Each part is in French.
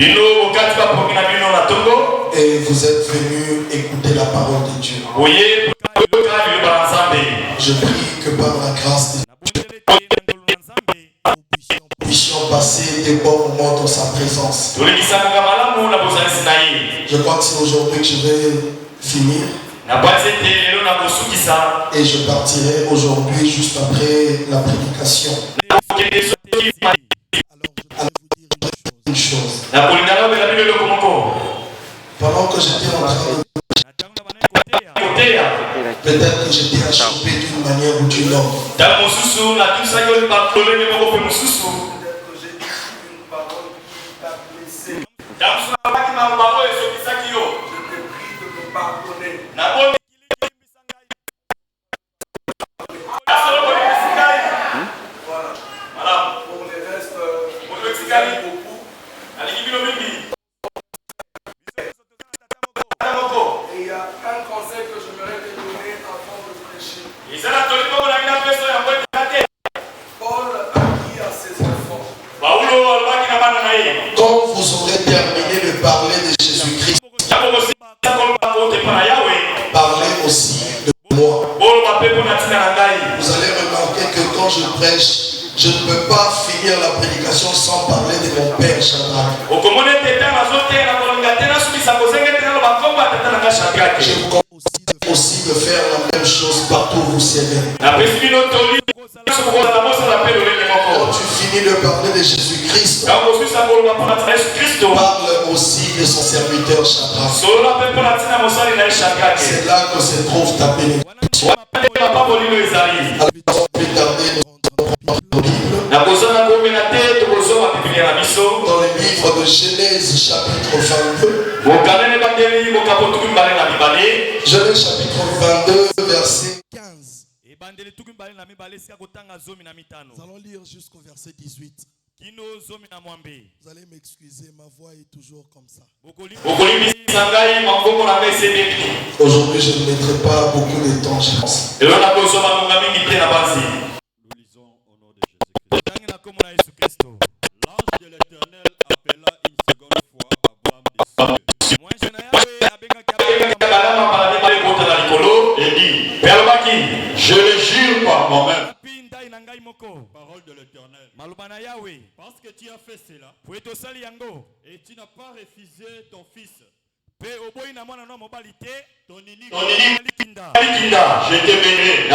Et vous êtes venus écouter la parole de Dieu. Je prie que par la grâce de Dieu, nous puissions passer des bons moments dans sa présence. Je crois que c'est aujourd'hui que je vais finir. Et je partirai aujourd'hui juste après la prédication. Une chose. Pendant que j'étais en train de... Peut-être que j'étais achoppé d'une manière ou d'une autre. Peut-être que j'ai dit une parole qui t'a blessé. Je te prie de me pardonner. Voilà. Pour le reste, beaucoup. Et il y a un conseil que j'aimerais te donner avant de prêcher. Paul a dit à ses enfants, quand vous aurez terminé de parler de Jésus-Christ, parlez aussi de moi. Vous allez remarquer que quand je prêche, je ne peux pas finir la prédication sans parler de mon Père Shadrach. Je vous conseille aussi de faire la même chose partout où vous serez. Quand tu finis de parler de Jésus-Christ, parle aussi de son serviteur Shadrach. C'est là que se trouve ta bénédiction. Alors, plus tarder, dans le livre de Genèse chapitre 22, Genèse chapitre 22 verset 15. Nous allons lire jusqu'au verset 18. Vous allez m'excuser, ma voix est toujours comme ça. Aujourd'hui, je ne mettrai pas beaucoup de temps, je pense. Nous lisons au nom de Jésus-Christ. L'ange de l'Éternel appela une seconde fois Abraham des cieux. Et dit, je le jure par moi-même. Parole de l'Éternel. Parce que tu as fait cela et tu n'as pas refusé ton fils. Ton unique, je te bénirai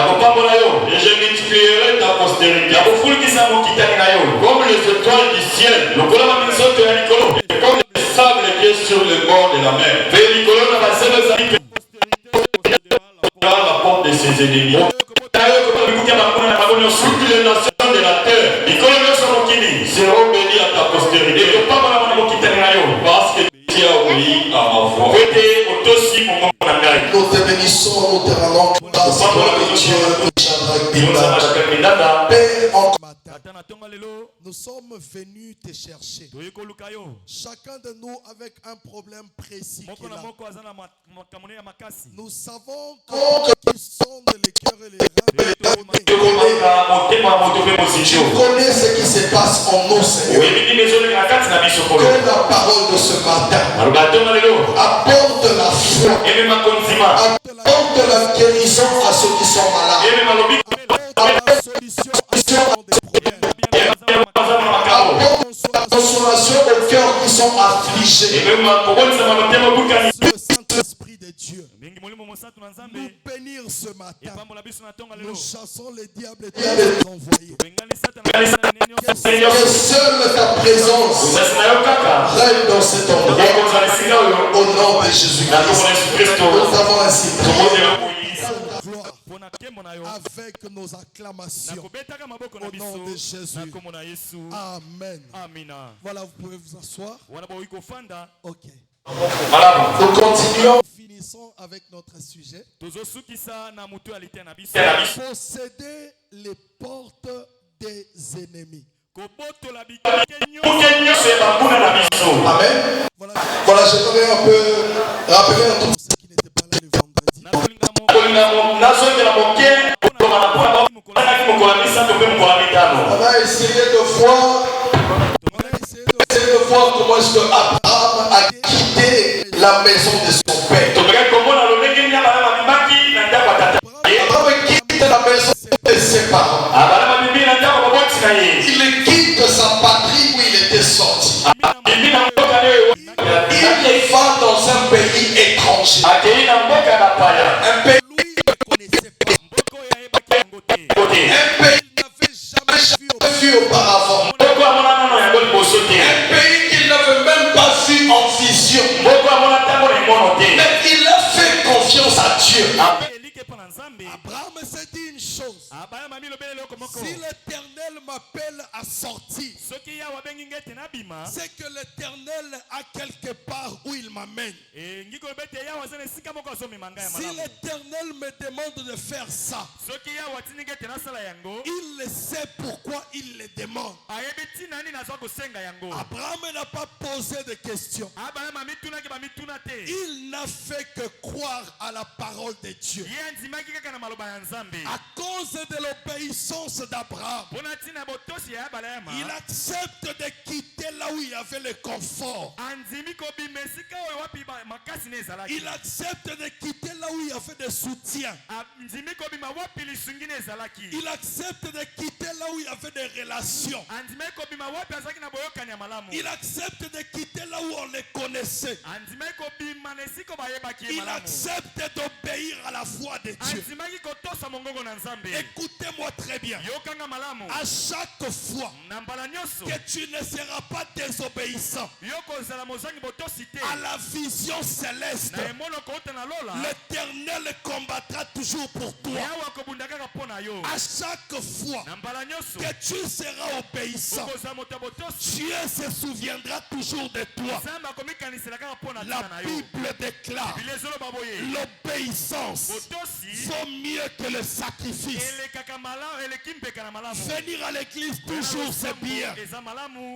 et je multiplierai ta postérité comme les étoiles du ciel et comme le sable qui est sur le bord de la mer. La porte de ses ennemis. Toutes les nations de la terre seront bénies à ta postérité parce que tu as obéi à ma voix. Nous te bénissons, nous te rendons grâce pour le Dieu de Shadrach, Père, en nous sommes venus te chercher. Chacun de nous avec un problème précis. Nous savons que tu sondes les cœurs et les reins. Tu connais ce qui se passe en nous, Seigneur. Que la parole de ce matin apporte la foi, apporte la guérison à ceux qui sont malades, apporte la solution à ceux qui ont des problèmes, apporte la consolation aux cœurs qui sont affligés. Le Saint-Esprit de Dieu nous bénir ce matin. Nous chassons les diables et tous les envoyés. Que seule ta présence règne dans cet endroit. Au nom de Jésus-Christ, nous avons ainsi prié avec nos acclamations. Au nom de Jésus. Amen. Voilà, vous pouvez vous asseoir. Ok. Nous continuons. Finissons avec notre sujet. Posséder les portes des ennemis. Amen. Voilà, j'aimerais un peu rappeler à tous ceux qui n'étaient pas là le vendredi. On a essayé de voir comment est-ce que la maison de son père. Abraham quitte la maison de ses parents. Il quitte sa patrie où il était sorti. Il va dans un pays étranger. Un pays qu'il ne connaissait pas. Un pays qu'il n'avait jamais vu auparavant. Un pays qu'il n'avait même pas vu en vision. Mais il a fait confiance à Dieu. Abraham s'est dit une chose. Si l'Éternel m'appelle à sortir, c'est que l'Éternel a quelque part où il m'amène. Si l'Éternel me demande de faire ça, il le sait pourquoi il le demande. Abraham n'a pas posé de questions. Il n'a fait que croire à la parole de Dieu. À cause de l'obéissance d'Abraham, il accepte de quitter là où il y avait le confort. Il accepte de quitter là où il y avait des soutiens. Il accepte de quitter là où il y avait des relations. Il accepte de quitter là où on les connaissait. Il accepte d'obéir à la voix de Dieu. Écoutez-moi très bien. À chaque fois que tu ne seras pas désobéissant à la vision céleste, l'Éternel combattra toujours pour toi. À chaque fois que tu seras obéissant, Dieu se souviendra toujours de toi. La Bible déclare: l'obéissance vaut mieux que le sacrifice. Venir à l'église toujours c'est bien.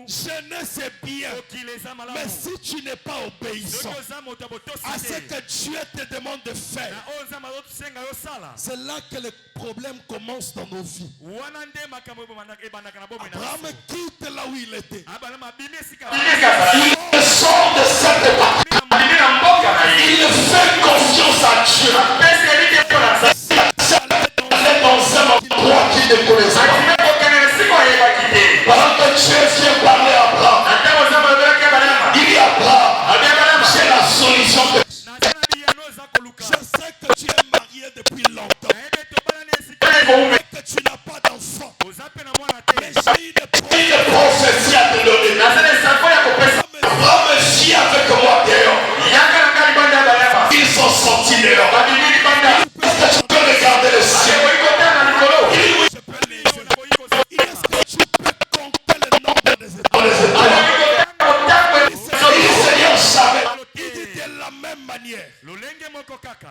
Jeûner c'est bien. Mais si tu n'es pas obéissant à ce que Dieu te demande de faire, c'est là que le problème commence dans nos vies. Abraham quitte là où il était. Il sort de cette partie. Il fait confiance à Dieu. J'allais dans un endroit qu'il ne connaissait pas. Pendant que Dieu vient parler à Abraham, il dit: Abraham, j'ai la solution. Je sais que tu es marié depuis longtemps et que tu n'as pas d'enfant. Mais j'ai eu des prophéties à te donner. Abraham vit avec moi dehors. Ils sont sortis dehors. Est-ce que tu peux regarder le ciel? Est-ce que tu peux compter le nombre des étoiles? Il dit de la même manière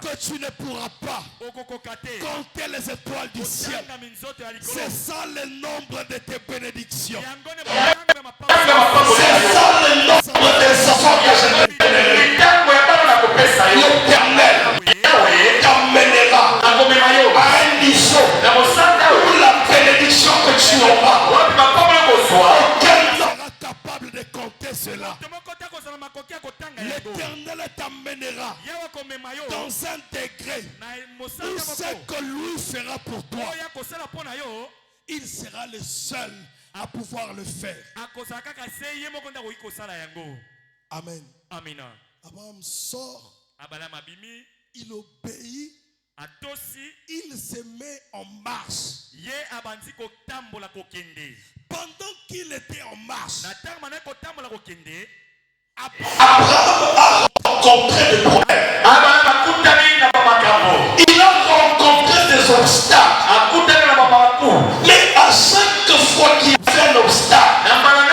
que tu ne pourras pas compter les étoiles du ciel. C'est ça le nombre de tes bénédictions. C'est ça le nombre des enfants que je te donnerai. L'Éternel t'amènera à un niveau où la bénédiction que tu auras, aucun ne sera capable de compter cela. L'Éternel t'amènera dans un degré où ce que lui fera pour toi, il sera le seul à pouvoir le faire. Amen. Abraham sort, il obéit, il se met en marche. Pendant qu'il était en marche, Abraham a rencontré des problèmes. Il a rencontré des obstacles. Mais à chaque fois qu'il y a un obstacle, Abraham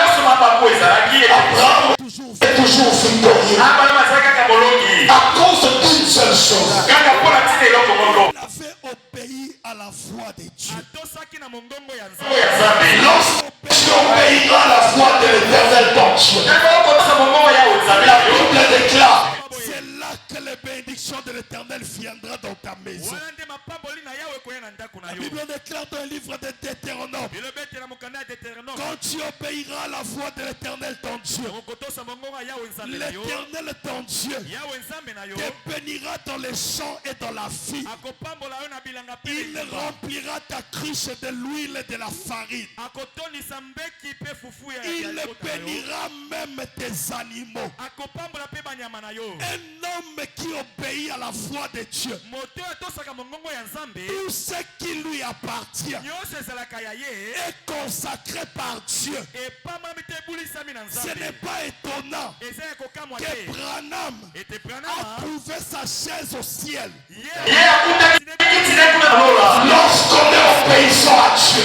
est toujours victorieux. À cause d'une seule chose: il avait obéi à la voix de Dieu. Lorsque tu obéiras à la voix de l'Éternel ton Dieu, la Bible déclare: c'est là que les bénédictions de l'Éternel viendra dans ta maison. La Bible déclare dans le livre de Deutéronome. Quand tu obéiras à la voix de l'Éternel ton Dieu, l'Éternel ton Dieu te bénira dans les champs et dans la vie. Il remplira ta cruche de l'huile et de la farine. Il bénira même tes animaux. Un homme qui obéit à la voix de Dieu, tout ce qui lui appartient est consacré par Dieu. Ce n'est pas étonnant que Branham a trouvé sa chaise au ciel. Lorsqu'on est obéissant à Dieu,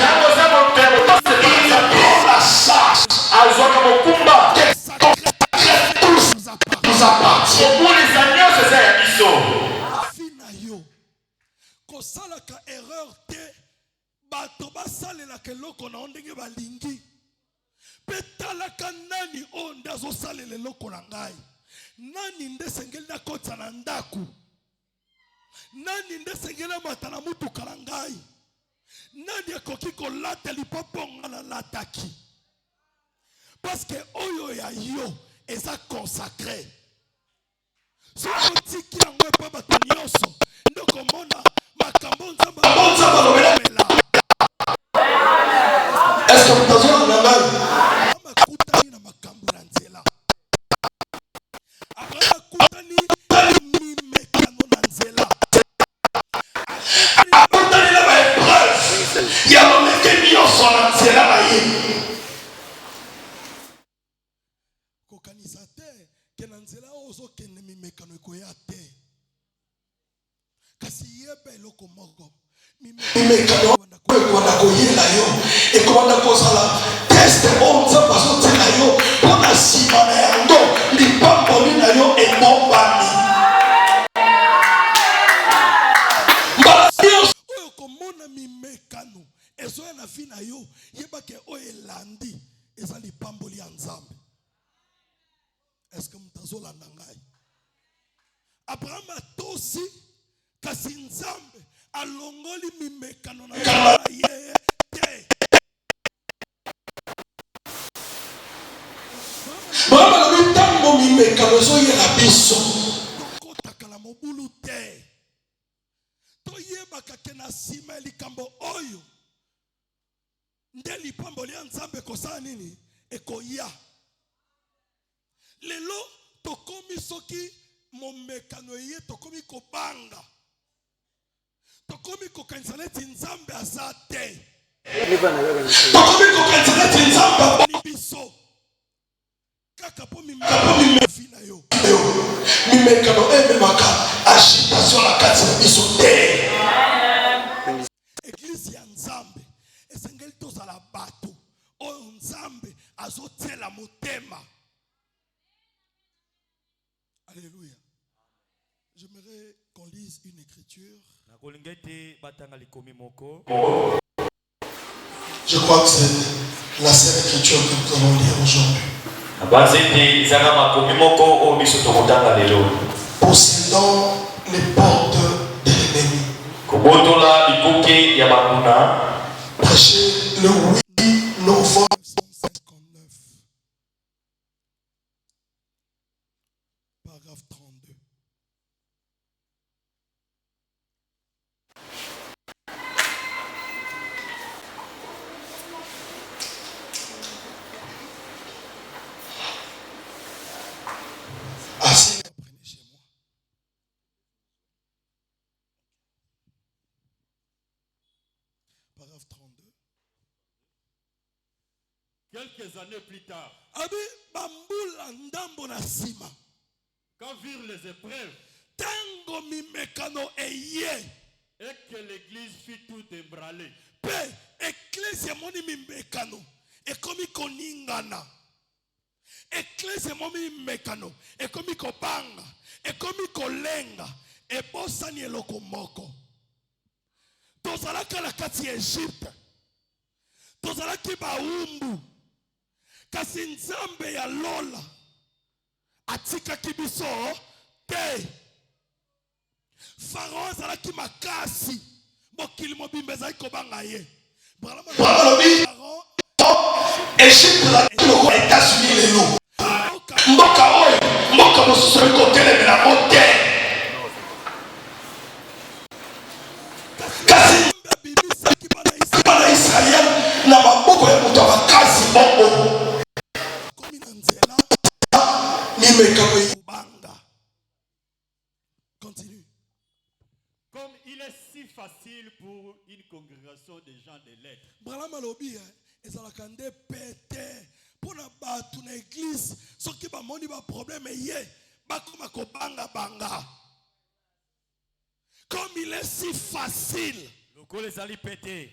il prend la charge que tous nous appartient. Kosalaka erreur te bato basalelaka eloko na ndenge balingi petalaka nani o nde azosalela eloko na ngai, nani nde sengeli nakota na ndaku, nani nde sengeli amata na mutuka na ngai, nani akoki kolata lipopo nga nalataki, parce que oyo ya yo eza consacré. Soki otiki yango epa bato nyonso nde komona makambo nzambe alobela. Est-ce que vous avez un amal? Amakutani na makambo na nzela. Amakutani mimekano na nzela. Akutani na baepreuve. Yalomeke nyonso na nzela na ye. Kokanisa te ke na nzela ozokende mimekano ekoya te. Kasi yeba eloko moko. Mimekano wana koyela yo ekomanda kozala test onza bazotina yo mpona nsima na yango lipamboli na yo ebombami. Oyo komona mimekano ezoya na vi na yo yebake oyo elandi eza lipamboli ya Nzambe. Est-ce que mutazolanda ngai? Abraham atosi kasi Nzambe alongoli mimekano na ye te. Baba lobi tango mimekano ezoyela biso tokotaka na mobulu te, toyebaka ke na nsima ya likambo oyo nde lipamboli ya Nzambe kosala nini ekoya. Lelo tokomi soki momekano eye tokomi kobanga, tokomi kokanisa neti Nzambe aza te, tokomi kokanisa neti Nzambe aboni biso kaka po mimefi na yo. Mimekano ememaka agitation na kati na biso te. Eglise ya Nzambe esengeli tozala bato oyo Nzambe azotiela motema. Alléluia. J'aimerais qu'on lise une écriture. Je crois que c'est la seule écriture que nous allons lire aujourd'hui. Possédant les portes de l'ennemi. Prêchez le 8 novembre 1959. Paragraphe 32. Assis, apprenez chez moi. Paragraphe 32. Quelques années plus tard, quand virent les épreuves et que l'église fit tout ébranler, Ecclesia momi mekano ekomi kobanga ekomi kolenga ebosani eloko moko. Tozalaka na kati ya Egypte, tozalaki baumbu, kasi Nzambe ya lola atikaki biso te. Pharaon azalaki makasi, Égypte la États-Unis les loups. Mboka oyo, mboka mosusu côté les la montée. Kasi bana Israël na maboko ya mutu abakasi bongo. Continue. Comme il est si facile pour une congrégation de gens de lettres. Brala malobi ezalaka nde pete pona batu na église soki bamoni ba problème ye bakoma kobanga banga. Comme il est si facile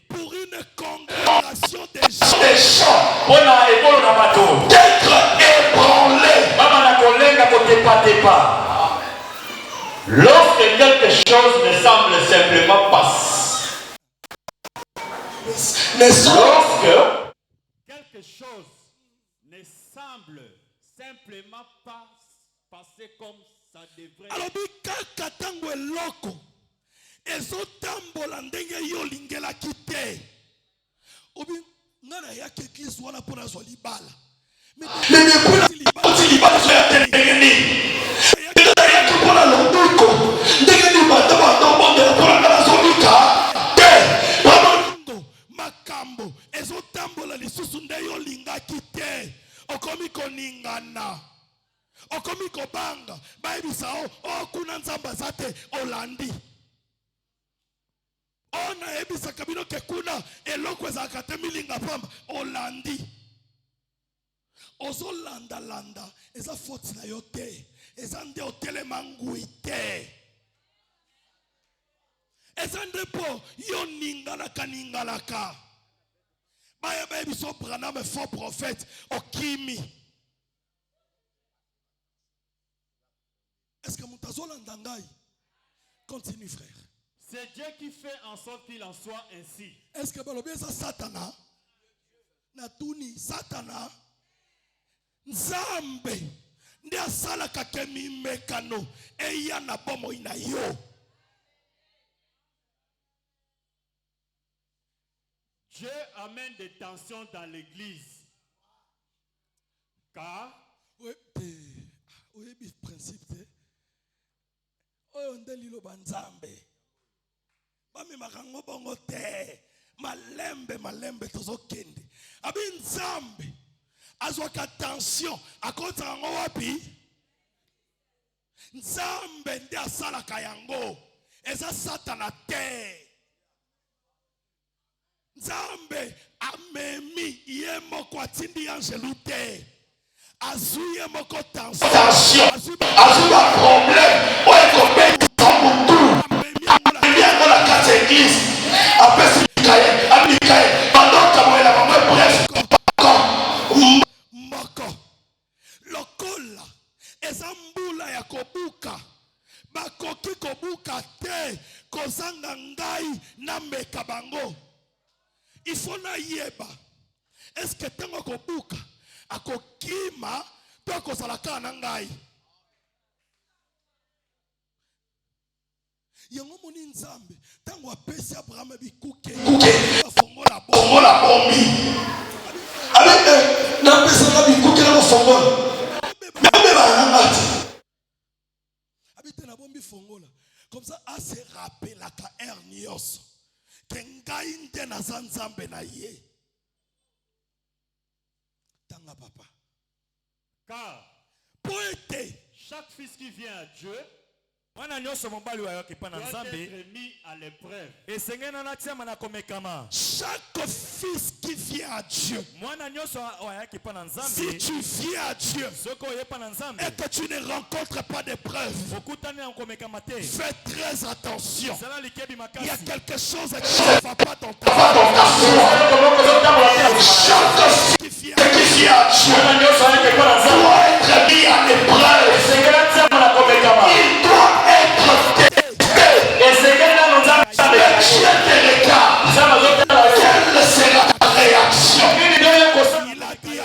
pour une congrégation de gens d'être ébranlés. Lorsque quelque chose ne semble simplement passer. Lorsque quelque chose ne semble simplement pas passer comme ça devrait. Alors kaka tango eloko ezotambola ndenge yo lingela kite. Obi ngana ya église wana pona zo libala. Mais pona libala so ya tengeni. Ya pona londoko. Ndenge ni bataba ndombo pona ngana zo lika. Makambo ezotambola lisusu nde yo lingaki te okomi koningana okomi kobanga bayebisa o kuna nzamba za te olandi ona yebisaka bino ke kuna eloko ezalaka te milinga pamba olandi ozolandalanda eza faute na yo te eza nde otelema ngui te ezande po yo ningalaka baya bayebi so Branham faux prophète okimi. Est-ce que mutazolanda ngai? Continue frère. C'est Dieu qui fait en sorte qu'il en soit ainsi. Est-ce que balobi eza Satana? Natuni Satana Nzambe nde asalaka ke mimekano eya na bomoi na yo. Dieu amène des tensions dans l'église. Car oui, principe te. Oyo ndelilo banzambe. Bami makango bongo te. Malembe tozokende. Abi nzambe azwaka tension akota ngo wapi? Nzambe nde asalaka yango. Eza Satana te. Nzambe amemi ye moko atindi angelu te. Azuye moko tension. Azuba problème. Oye kobe tambutu. Amemi angola kati église. Apesi kaye. Amini kaye. Bandota moela mamwe bref. Mboko. Lokola. Eza mbula ya kobuka. Bakoki kobuka te. Kozanga ngai na meka bango. Il faut na yeba. Est-ce que tango kobuka akokima to akosalaka na ngai? Yango moni nzambe tango apesi Abraham bikuke afongola bombi. Avec na pesa na bikuke na fongola. Même ba ngati. Habite na bombi fongola. Comme ça a se rappelle la ka hernios. Kengai nde na nzambe na ye. Tanga papa. Car poète chaque fils qui vient à Dieu doit être mis à l'épreuve. Chaque fils qui vient à Dieu, si tu viens à Dieu et que tu ne rencontres pas d'épreuve, fais très attention. Il y a quelque chose qui ne va pas dans ta vie. Chaque fils qui vient à Dieu doit être mis à l'épreuve. Il doit être testé. Quelle sera ta réaction? Il a dit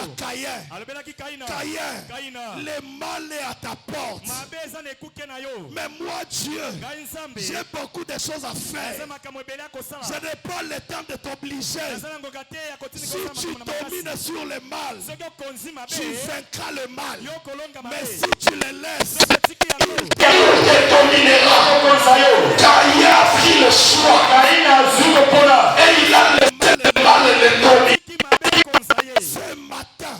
à Caïn, le mal est à ta porte. Mais moi, Dieu, j'ai beaucoup de choses à faire. Je n'ai pas le temps de t'obliger. Si tu domines sur le mal, tu vaincras le mal. Mais si tu le laisses, il te dominera. Caïn a pris le choix. Et il a laissé le mal le dominer. Ce matin,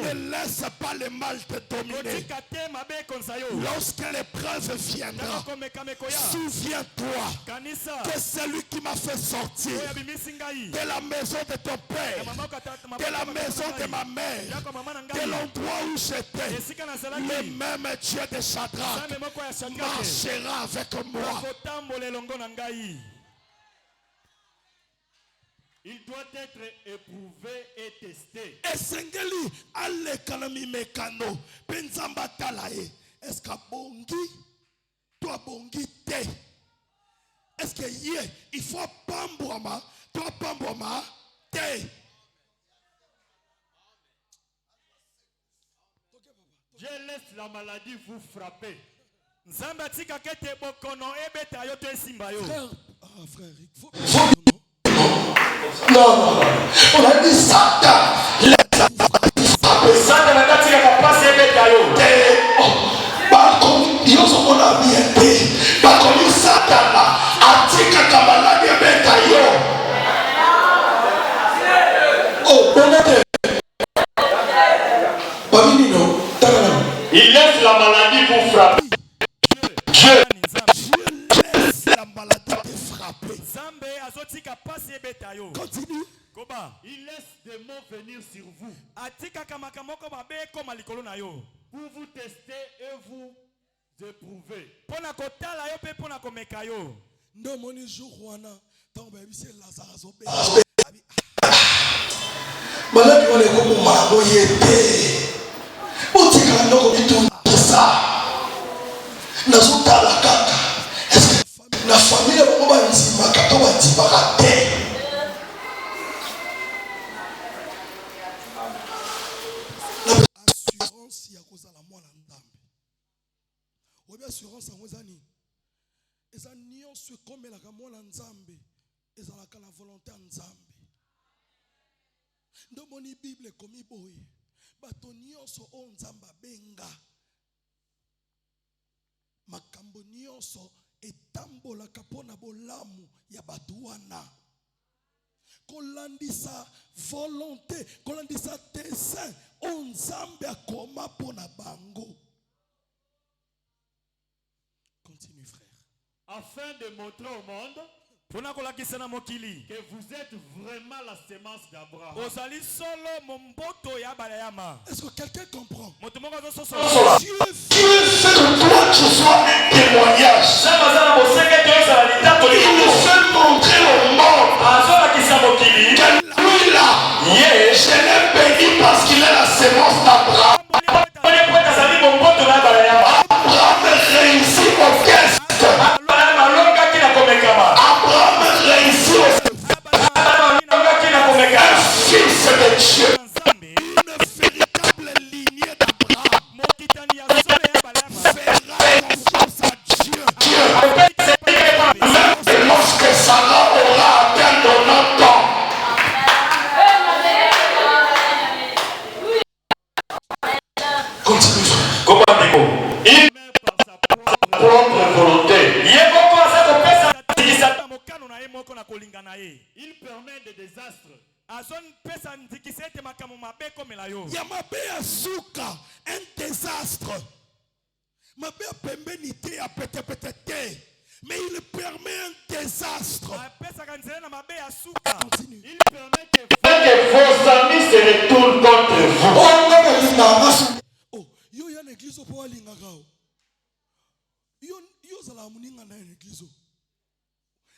ne laisse pas le mal te dominer. Lorsque l'épreuve viendra, souviens-toi que celui qui m'a fait sortir de la maison de ton père, de la maison de ma mère, de l'endroit où j'étais, le même Dieu de Shadrach marchera avec moi. Il doit être éprouvé et testé. Esengeli alekanami mekano penzamba talae. Est-ce que bongi toi bongi te? Est-ce que il faut pambouama toi pambouama te? Je laisse la maladie vous frapper. Nzamba tika kete bokono ebeta yo te simba yo. Frère, il faut non. On a dit Satan. Satan n'a pas dit qu'il a passé avec Tayo. Par contre, il y a son ami été. Par contre, Satan a dit qu'il a maladie avec Tayo. Oh, il laisse la maladie vous frapper. Dieu laisse la maladie te frapper. Continue. Il laisse des mots venir sur vous pour vous tester et vous éprouver. La famille est assurance ya kozala mwana ndambe. Obi assurance yango ezani. Eza nyonso ekomelaka mwana nzambe ezalaka na volonté ya nzambe. Ndomoni Bible ekomi boye. Bato nyonso o nzamba benga. Makambo nyonso etambolaka mpona bolamu ya bato wana. Kolandisa volonté, kolandisa dessein, on nzambe akoma pona bango. Continue frère. Afin de montrer au monde que vous êtes vraiment la sémence d'Abraham. Est-ce que quelqu'un comprend? Dieu fait que toi tu sois un témoignage. Il nous fait montrer au monde que lui là, je l'ai béni parce qu'il est la sémence d'Abraham. Abraham réussit au test. Abraham réussit au fils de Dieu. Une véritable lignée d'Abraham fera confiance à Dieu. Et lorsque Sarah aura atteint 90 ans, continue. il par sa propre volonté. Il permet des désastres. Yamabe Asuka, un désastre. Mabe Pembenité a pété. Mais il permet un désastre. Continue. Il permet que vos amis se retournent contre vous. Oh, yo y a une église au pouvoir lingagao. Yo zala muninga na une église.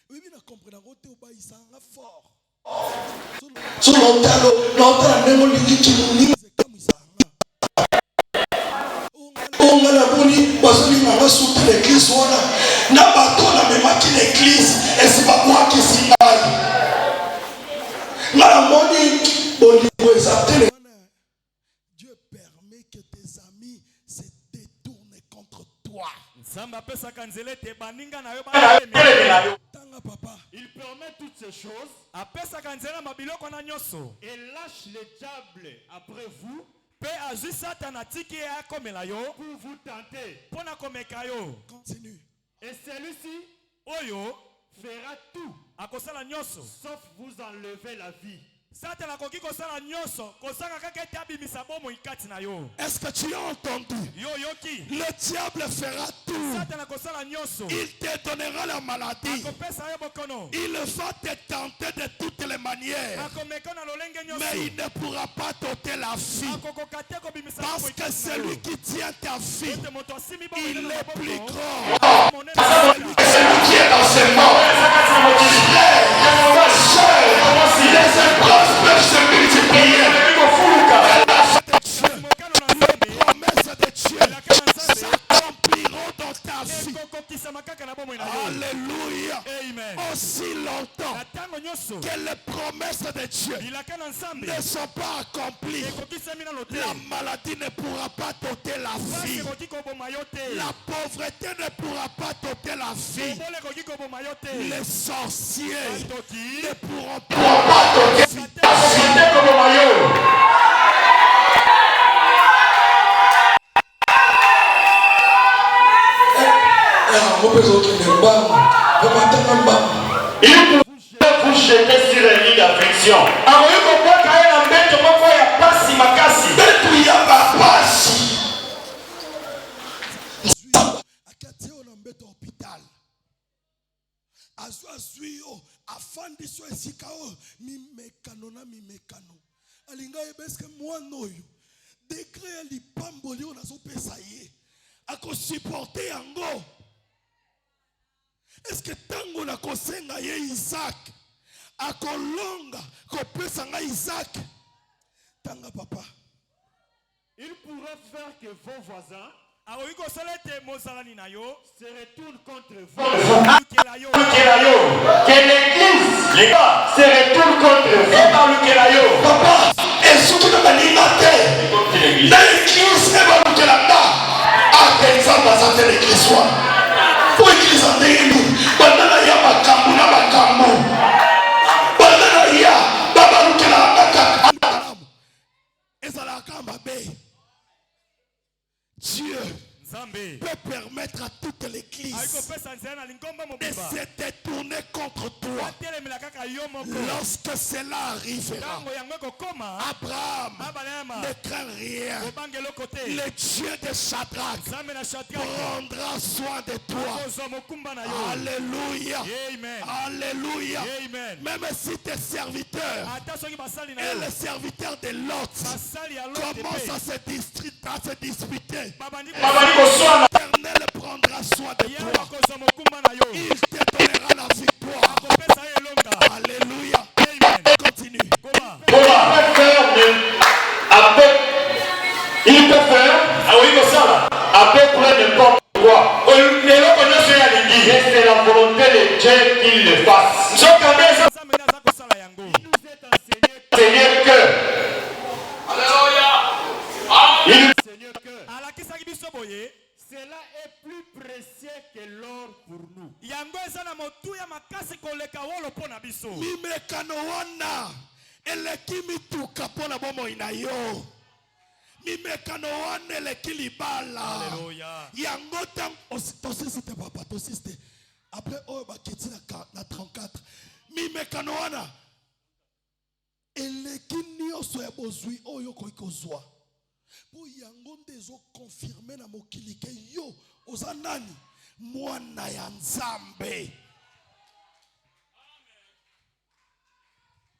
Oui, bien comprendre côté au baï ça fort. So lotalo nemo likiti muninga. Ongala boni basoli nganga souti l'église wana. Na bato na memaki l'église et si ba moi qui s'y aille. Na moni bolibo ezatele. Dieu permet que tes amis se détournent contre toi. Il permet toutes ces choses et lâche le diable après vous pour vous tenter. Continue. Et celui-ci fera tout sauf vous enlever la vie. Est-ce que tu as entendu? Le diable fera tout. Il te donnera la maladie. Il va te tenter de toutes les manières. Mais il ne pourra pas t'ôter la vie. Parce que celui qui tient ta vie, il est plus grand. Celui qui est dans ses morts. Les épreuves peuvent se multiplier. Les promesses de Dieu s'accompliront dans ta vie. Alléluia. Aussi longtemps que les promesses de Dieu ne sont pas accomplies, la maladie ne pourra pas t'ôter la vie. La pauvreté ne pourra pas t'ôter la vie. Les sorciers ne pourront pas t'ôter la vie. Il peut vous jeter sur un lit d'affliction. Est-ce que tango na kosenga ye Isaac akolonga kopesa nga Isaac tanga papa? Il pourrait faire que vos voisins se retournent contre vous. Que l'église, les gars, se retourne contre vous. Papa, et surtout dans l'église, c'est pas le là. Ah, quel exemple ça fait l'église soit. Pour l'église en dehors, bandana ya makambu na makambu. Bandana ya baba lukela makambu. Ezala kamba be. Dieu peut permettre à toute l'église de se détourner contre toi. Lorsque cela arrivera, Abraham ne craint rien. Le Dieu de Shadrach prendra soin de toi. Alléluia. Alléluia. Même si tes serviteurs et les serviteurs de Lot commencent à se disputer, l'Éternel prendra soin de toi. Il te donnera la victoire. Alléluia. Continue. Il peut faire à peu près n'importe quoi. Et c'est la volonté de Dieu qu'il le fasse. Il nous est enseigné que cela est plus précieux que l'or pour nous. Mimekanoana elekimituka pona bomo inayo. Mimekanoana elekilibala. Yango tam tosiste papa tosiste. Après oh baketi na 34. Mimekanoana elekinio so ebozui oyo koikozwa. Pour yango ndezo confirmer na mokili ke yo ozanani mwana ya Nzambe.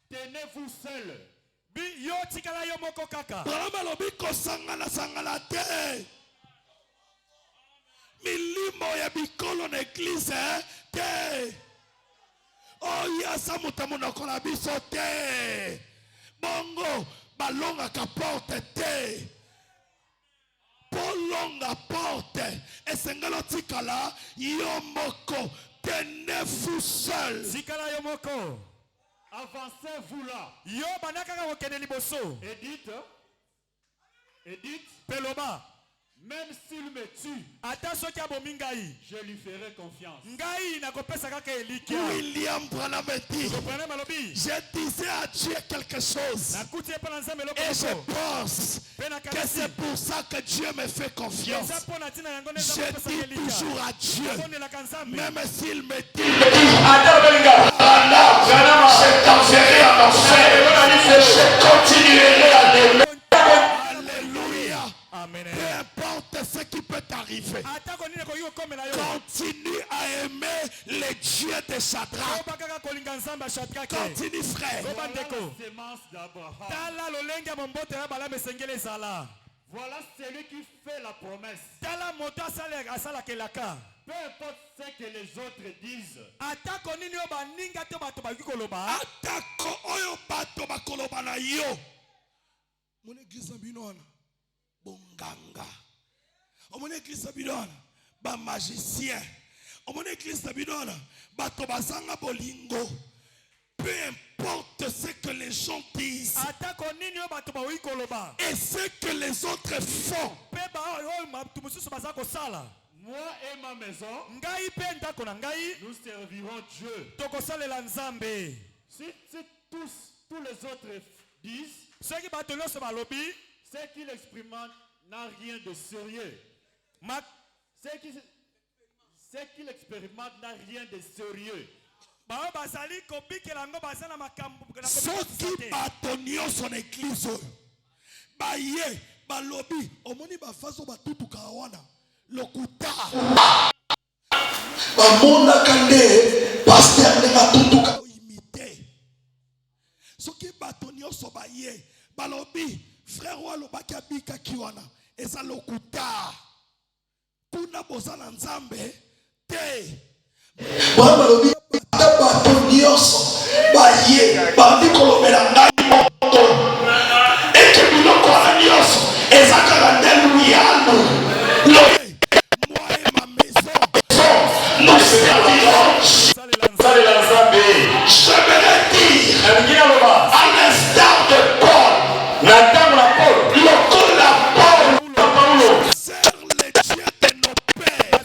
Tenez-vous seul. Brahma lobi kosangana sangana te. Milimo ya bikolo na église te. Oh yasa mutamuno kola biso te. Bongo balonga ka porte te. Polonga porte. Et sengalo tikala yomoko. Tenez-vous seul. Tikala yomoko. Avancez-vous là. Yo banaka ka okende liboso. Edith. Peloba. Même s'il me tue, je lui ferai confiance. William Branham dit, je disais à Dieu quelque chose et je pense que c'est pour ça que Dieu me fait confiance. Je dis toujours à Dieu, même s'il me dit, je t'enverrai en enfer, je continuerai à l'aimer. Alléluia. Amen. Peu importe ce qui peut t'arriver, continue à aimer les dieux de Shadrach. Continue, frère. Voilà celui qui fait la promesse. Peu importe ce que les autres disent. Mon église abinona bonganga. Mon église abinona ba magicien. Mon église abinona ba tobazanga bolingo. Peu importe ce que les gens disent et ce que les autres font, moi et ma maison, nous servirons Dieu. Si tous les autres disent, ce qu'il exprime n'a rien de sérieux. Ce qu'il expérimente n'a rien de sérieux. Soki batonio son église baye balobi omoni bafaso batutu kawana lokuta bamona kande pasteur de batutu ka imité soki batonio so baye balobi frère walo bakabika kiwana eza lokuta kuna bozana nzambe te balobi bato nyonso baye bandi kolobela ngai moto eke biloko wana nyonso eza kaka nde luyano moi et ma maison nous servirons je me retire à l'instar de Paul lokola Paul sert les dieux de nos pères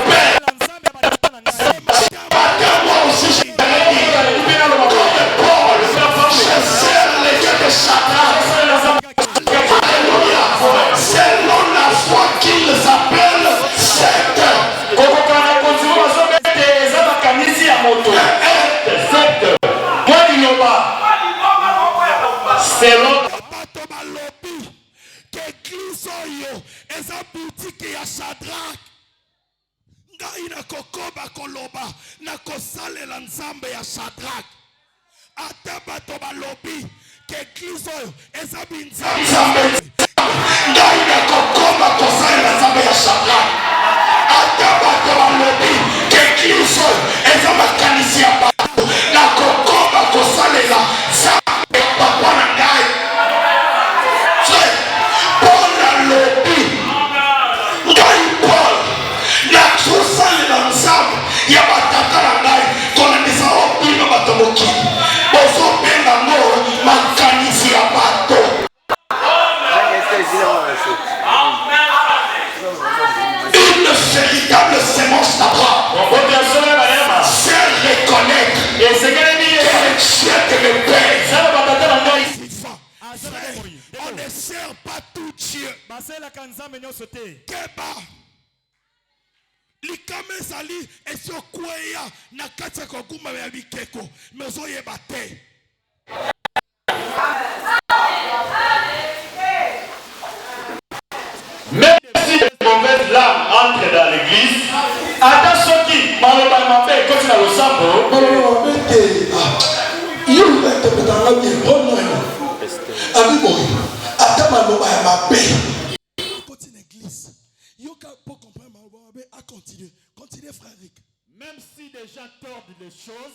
moi aussi je selon la foi qu'ils appellent secte. Selon que Clisoyo est un boutique à Shadrach. Ngai na kokoba koloba na kosale la nzambe ya Shadrach. Ata bato balobi que Clisoyo est un binzambe. Ngai na kokoba kosale la nzambe ya Shadrach. Ata bato balobi que Clisoyo est un makanisi ya bato. Na kokoba kosale la nzambe papa na ngai. Frère, Paul alobi. Ngai Paul. Na kosale la nzambe ya batata na ngai. Kolandisa opino bato mokili. Bozo benga mo makanisi ya bato. Une véritable sémence d'Abraham. C'est reconnaître que Dieu te le paie. On ne sert pas tout Dieu. Keba. Likame zali esokweya na kati ya koguma ya bikeko mezo yeba te. Même si les mauvaises larmes entrent dans l'église, attention qui, maloba mabe, quand il a le sambo, continuez frère Rick. Même si des gens tordent les choses,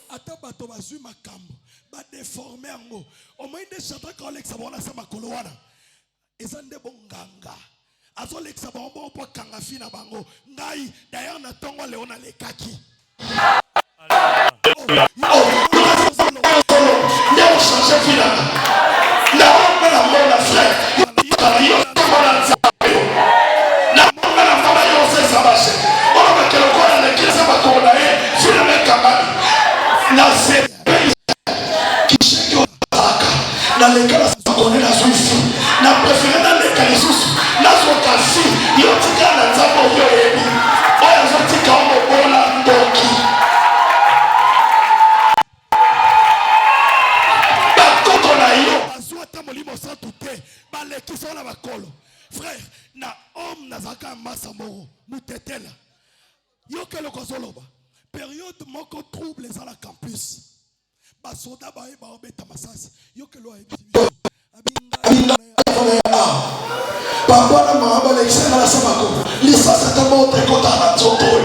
déformer en mot. Au moins des Shadrach Alex abona sama kolowana. Ezande bonganga. Azo Alex abona po kanga fina bango. Ngai d'ailleurs na tongo leona le kaki. Ndio changer fina. Na on la frère. Na dans les cas où on est la Suisse, n'a préféré dans les cas sous, là son cassi, il y a un petit gars dans sa peau, il y a un petit gars au la Toki. Quand on a eu, frère, na homme nazaka massa moro, mutetela. Yo que le kozoloba. Période moko trouble dans la campus. Basoda ba e ba obeta masasi. Yo que lo exhibition. Papa na mama l'excellent na samako. Licence ta montre kota na tsoto.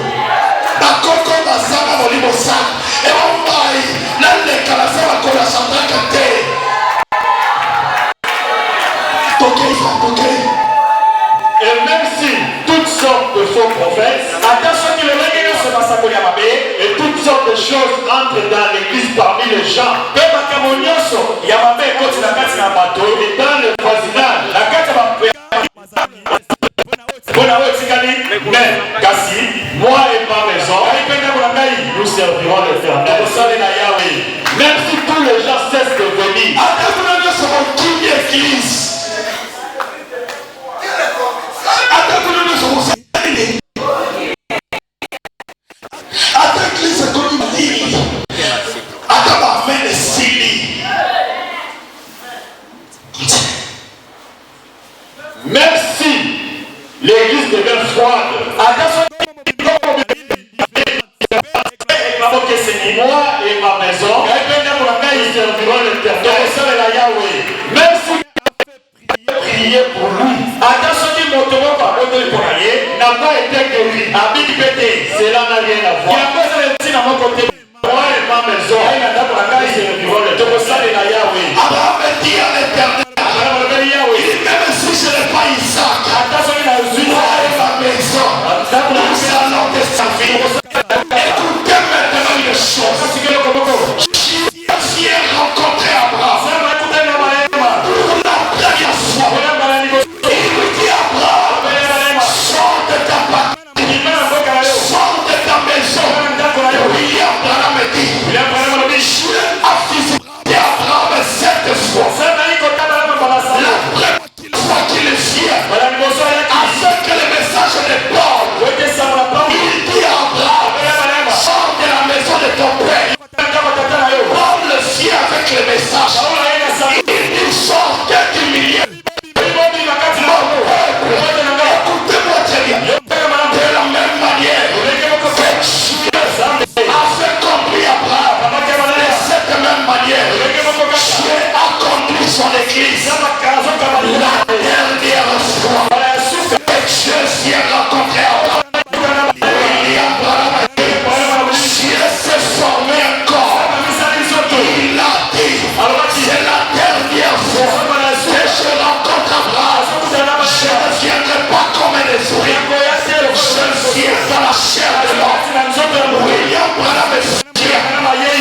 Ba koko bazanga mo libosa. E on bai na le kala samako la sandra kate. Toké. Et même si toutes sortes de faux prophètes, attention qu'il et toutes sortes de choses entrent dans l'église parmi les gens, et dans le voisinage, mais Kassi, moi et ma maison, nous servirons l'Éternel. Même si tous les gens cessent de venir, même si l'église devient froide, moi et ma maison, nous servirons l'Éternel. Même si prier pour lui, n'a pas été guéri, cela n'a rien à voir. Moi et ma maison, nous servirons l'Éternel. Abraham dit à l'Éternel, même si je n'ai pas Isaac, moi et ma maison, nous allons te servir. Écoutez maintenant une chose. J'ai rencontré Abraham pour la première fois. Il lui dit Abraham, sors de ta patrie, sors de ta maison. Oui, Abraham dit, Dieu a visité Abraham 7 fois. La première fois qu'il vient, afin que le message de Paul, il dit à Abraham, sors de la maison de ton père. Paul le vient avec le message. Il dit, sortez du milieu. Écoutez-moi très bien. De la même manière que Dieu a fait conduire Abraham, de cette même manière, Dieu a conduit son église. La dernière fois que Dieu s'y est rencontré Abraham, Dieu s'est formé encore. Il a dit, c'est la dernière fois que je rencontre Abraham. Je ne viendrai pas comme un esprit. Je viens dans la chair de l'homme. William Branham est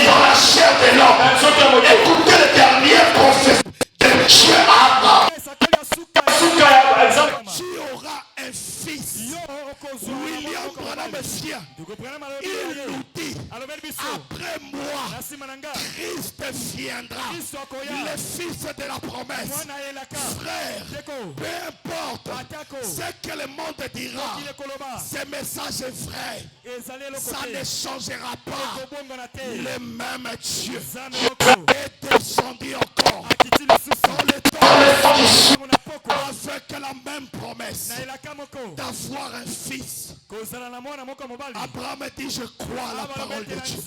dans la chair de l'homme. Écoutez le dernier prophète de Dieu Abraham. Tu auras un fils. William Branham il nous dit, après moi, Christ viendra, le fils de la promesse. Frère, peu importe ce que le monde dira, ce message est vrai. Ça ne changera pas. Le même Dieu est descendu encore dans le temps avec la même promesse d'avoir un fils. Abraham dit, je crois à la parole de Dieu.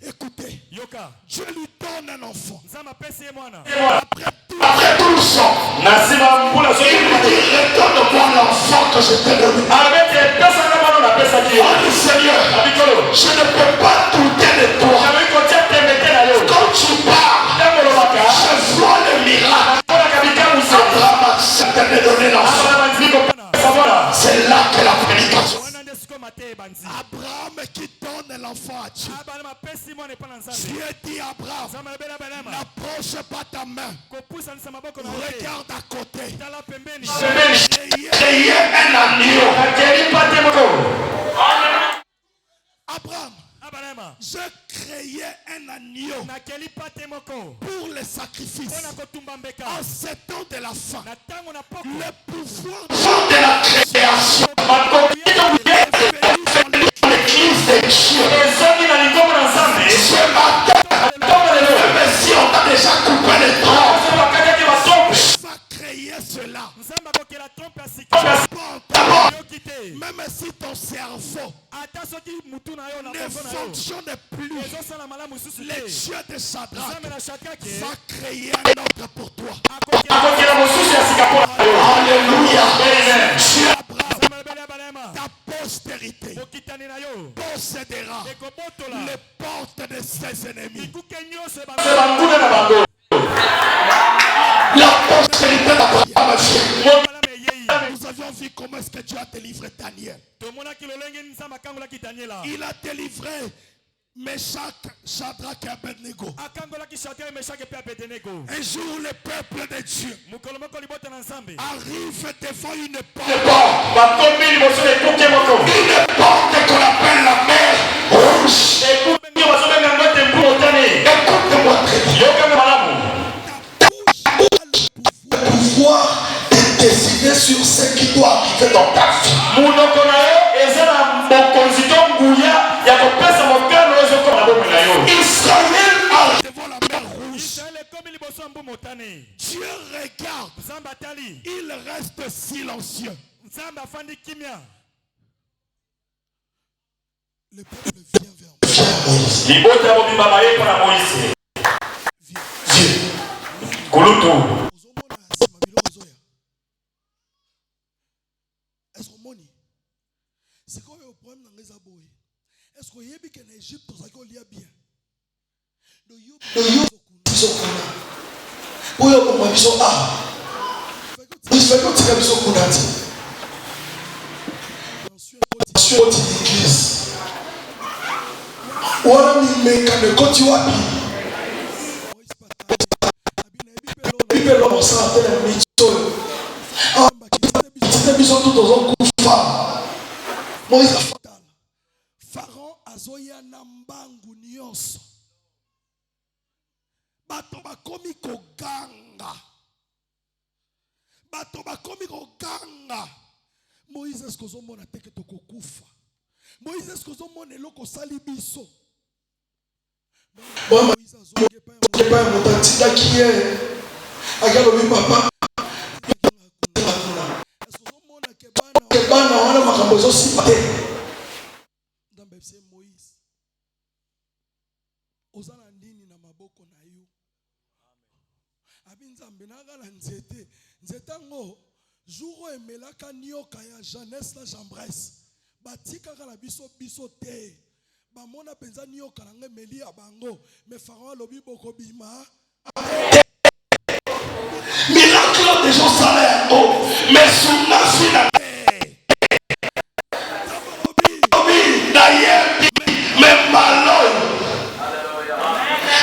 Écoutez, Dieu lui donne un enfant. Après tout le sang, il lui dit, redonne-moi l'enfant que je t'ai donné. Oh Seigneur, je ne peux pas douter de toi. Quand tu parles, je vois le miracle. Abraham accepte de donner l'enfant. C'est là que la prédication. Abraham qui donne l'enfant à Dieu. Dieu dit à Abraham, n'approche pas ta main. Regarde à côté. J'ai un agneau. Abraham, Je créais un agneau pour les sacrifices. En ce temps de la fin, le pouvoir de la création l'église de Dieu. Ce matin, même si on t'a déjà coupé les trompes, va créer cela. D'abord, même si ton cerveau ne fonctionne plus, le Dieu de Shadrach va créer un autre pour toi. Alléluia. Dieu ta postérité possédera les portes de ses ennemis. La postérité d'Abraham. Nous avions vu comment est-ce que Dieu a délivré Daniel. Il a délivré Meshach, Shadrach et Abednego. Un jour, le peuple de Dieu arrive devant une porte. Une porte qu'on appelle la mer rouge. Écoute-moi très bien. Le pouvoir de décider sur ce qui doit arriver dans ta vie. Israël arrive devant la mer rouge. Dieu regarde. Il reste silencieux. Le peuple vient vers moi. C'est quoi le problème dans les abois? Est-ce que vous avez qu'en Égypte, vous avez bien? Pharaon azoya nambangu nyonso. Bato bakomi koganga. Moïse est-ce que ozomona teke tokokufa? Moïse est-ce que ozomona eloko sali biso? Moïse azoye pa motatika kiye. Agalobi papa. Est-ce que ozomona ke bana wana makambo ezosipate? C'est Moïse. Ozana ndini na maboko na yo. Abinzambe na gala nzete. Nzetango jour emelaka nyoka ya Jeunesse la Jambresse. Batika kala biso te. Ba mona penza nyoka na ngemeli ya bango. Mais Pharaon lobi boko bima. Miracle des gens salaires. Oh, mais sous la fina. Mais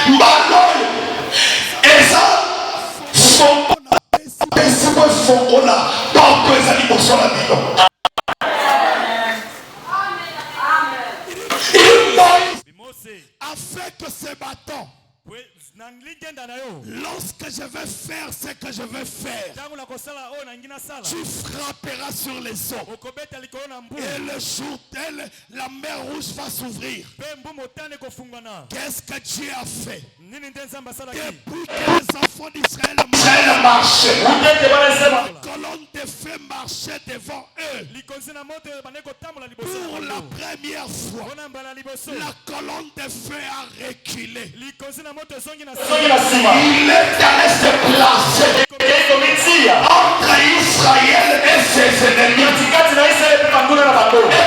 Maloi, et ça, avec ce bâton, lorsque je vais faire ce que je vais faire, tu frapperas sur les eaux. Et le jour tel, la mer rouge va s'ouvrir. Qu'est-ce que Dieu a fait? Depuis que les enfants d'Israël marchaient, la colonne de feu marchait devant eux. Pour la première fois, la colonne de feu a reculé. Il est allé se placer entre Israël et ses ennemis.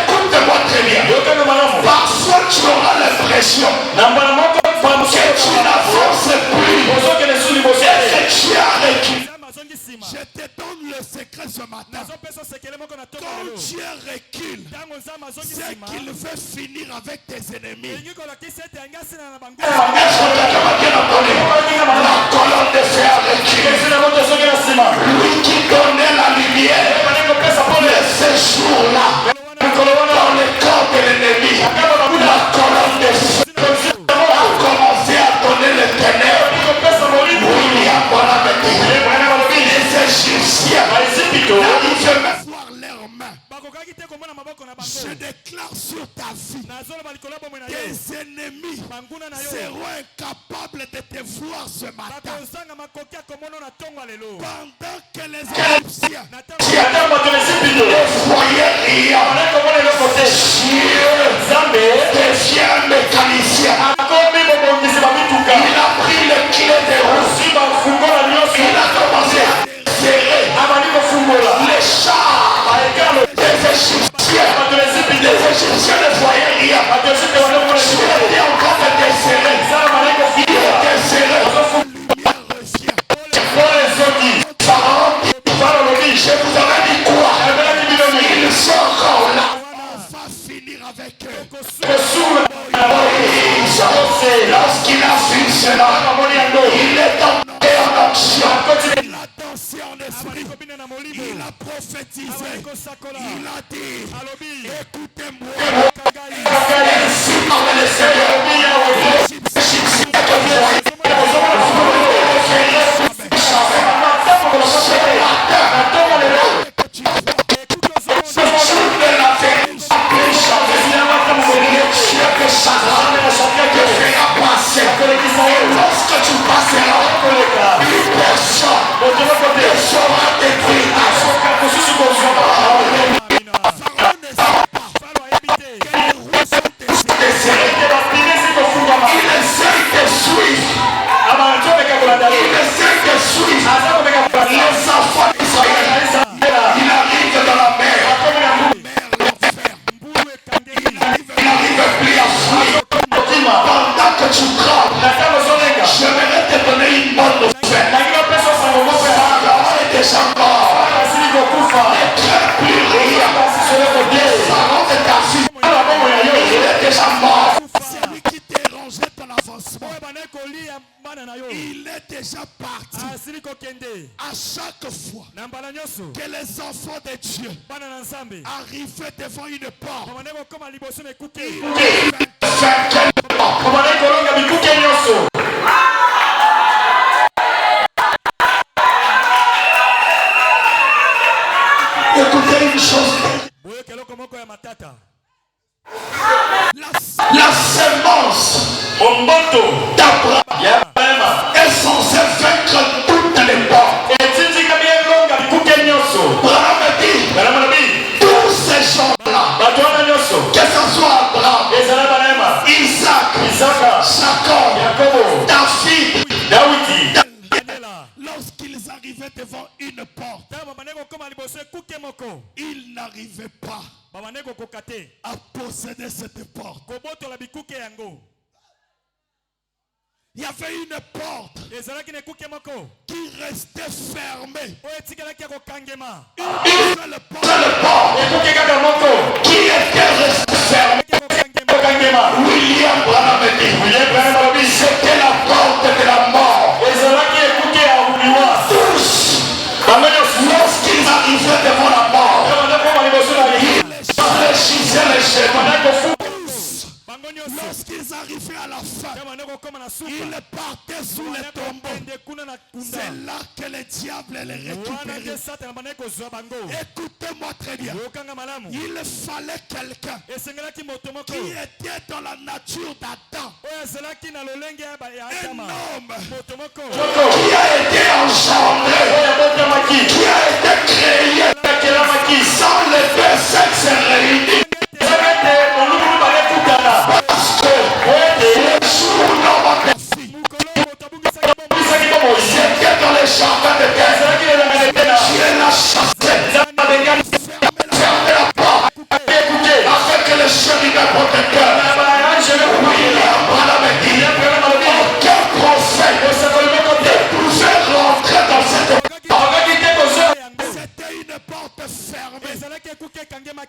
Écoute-moi très bien. Parfois tu auras l'impression que tu n'avances plus et que tu as reculé. Je te donne le secret ce matin. Quand Dieu recule, c'est qu'il veut finir avec tes ennemis. Est-ce que tu as la colonne de feu a reculé? Lui qui donnait la lumière, ce jour-là, dans le corps de l'ennemi, la colonne de feu seront incapables de te voir ce matin. Pendant que les Égyptiens devient mécanicien. Il a pris les clés des roues. Il a commencé à serrer les chars des Égyptiens. Les Égyptiens ne voyaient rien. Il était en train de desserrer. Il était serré. La lumière revient. Je vous avais dit quoi? Ils sont encore là. On va finir avec eux. Lorsqu'il a vu cela, il est tombé en onction. Il a dansé en esprit. Il a prophétisé. Il a dit, écoutez-moi. Ainsi parle le Seigneur. Lorsque tu passeras, plus personne ne saura t'écrire. Pharaon ne sait pas quelles roues sont desserrées. Il essaie de suivre. Il essaie de suivre les enfants d'Israël. Il arrive dans la mer. Il n'arrive plus à fuir. Pendant que tu trembles, j'aimerais te donner une bonne nouvelle. Pharaon est déjà mort. Ne crains plus rien. Pharaon est ta vie. Il est déjà mort. C'est lui qui dérangeait ton avancement. Il est déjà parti. À chaque fois que les enfants de Dieu arrivaient devant une porte, écoutez une chose. La semence d'Abraham est censée vaincre toutes les portes. Abraham dit, tous ces gens-là, que ce soit Abraham, Isaac, Jacob, David, lorsqu'ils arrivaient devant une porte, ils n'arrivaient pas à posséder cette porte. Il y avait une porte qui restait fermée. Une seule porte qui était restée fermée. William Branham dit, c'était la porte de la mort. Tous, lorsqu'ils arrivaient devant la mort, ils fléchissaient les genoux. Lorsqu'ils arrivaient à la fin, ils partaient sous les tombeaux. C'est là que le diable les récupérait. Écoutez-moi très bien. Il fallait quelqu'un qui était dans la nature d'Adam. Un homme qui a été engendré, qui a été créé sans les deux sexes réunis. Parce que le jour où l'homme a fille, c'était dans les jardins de terre. Dieu l'a chassé. Fermez la porte. Afin que le chérubin protecteur, William Branham dit, aucun prophète ne pouvait rentrer dans cette porte. C'était une porte fermée.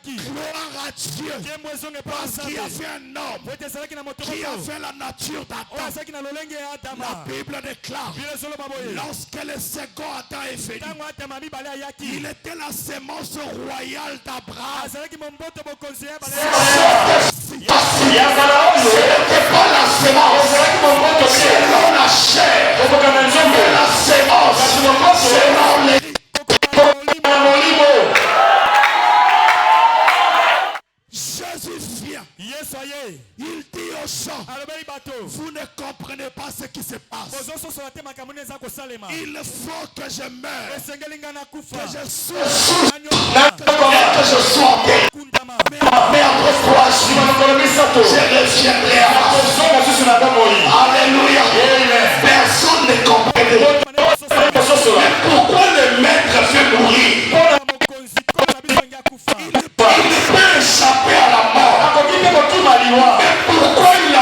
Gloire à Dieu. Parce qu'il y avait un homme qui avait la nature d'Adam. La Bible déclare, lorsque le second Adam est venu, il était la sémence royale d'Abraham. Ce n'était pas la sémence selon la chair, mais la sémence selon les... Jésus vient. Il dit aux gens, vous passe. Il faut que je meure, que je souffre, que je sois enterré. Mais après 3 jours, je reviendrai à la vie. Alléluia. Personne ne comprend. Mais pourquoi le maître fait mourir? Il peut échapper à la mort. Mais pourquoi il a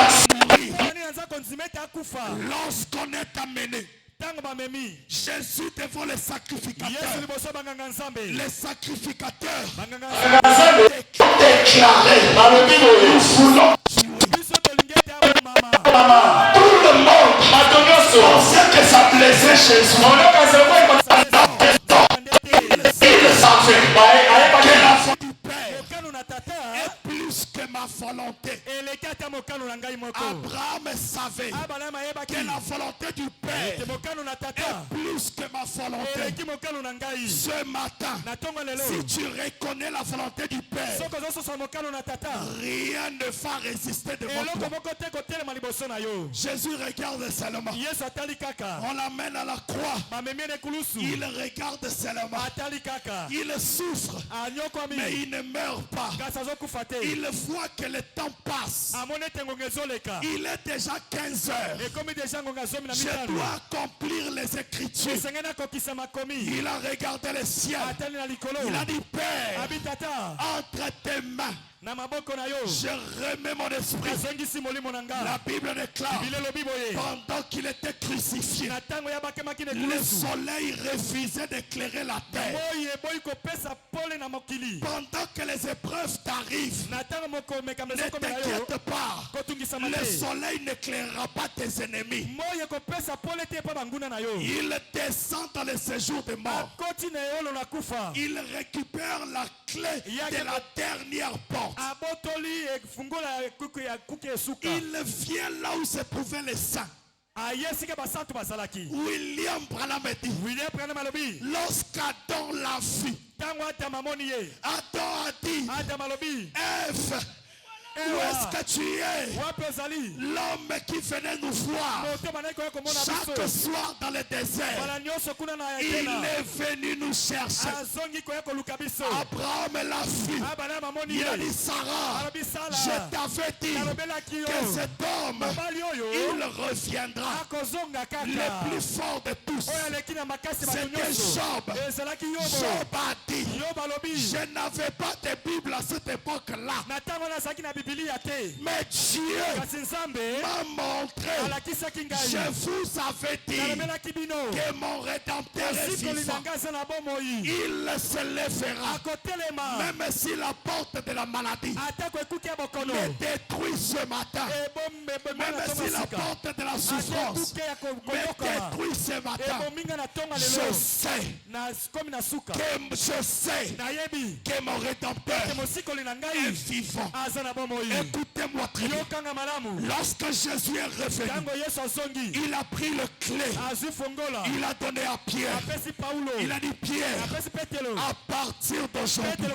lorsqu'on est amené Jésus devant les sacrificateurs, les sacrificateurs déclaré, nous voulons tout le monde pensait que ça plaisait Jésus. Il savait que la volonté du Père est plus que ma volonté. Abraham savait que la volonté du Père est plus que ma volonté. Ce matin, si tu reconnais la volonté du Père, rien ne va résister devant toi. Jésus regarde seulement. On l'amène à la croix. Il regarde seulement. Il souffre, mais il ne meurt pas. Il voit que le temps passe. Il est déjà 15 heures. Je dois accomplir les Écritures. Il a regardé le ciel. Il a dit, Père, entre tes mains, je remets mon esprit. La Bible déclare, pendant qu'il était crucifié, le soleil refusait d'éclairer la terre. Pendant que les épreuves t'arrivent, ne t'inquiète pas, le soleil n'éclairera pas tes ennemis. Il descend dans le séjour des morts. Il récupère la clé de la dernière porte. Il vient là où se trouvaient les saints. William Branham dit, lorsqu'Adam l'a vu, Adam a dit, Ève, où est-ce que tu es? L'homme qui venait nous voir chaque soir dans le désert, il est venu nous chercher. Abraham l'a vu. Il a dit, Sarah, je t'avais dit que cet homme, il reviendra. Le plus fort de tous, c'était Job. Job a dit, je n'avais pas de Bible à cette époque-là, mais Dieu m'a montré. Je vous avais dit que mon Rédempteur est vivant. Il se lèvera. Même si la porte de la maladie me détruit ce matin, même si la porte de la souffrance me détruit ce matin, je sais que mon Rédempteur est vivant. Écoutez-moi très bien. Lorsque Jésus est revenu, il a pris le clé. Il a donné à Pierre. Il a dit, Pierre, à partir d'aujourd'hui,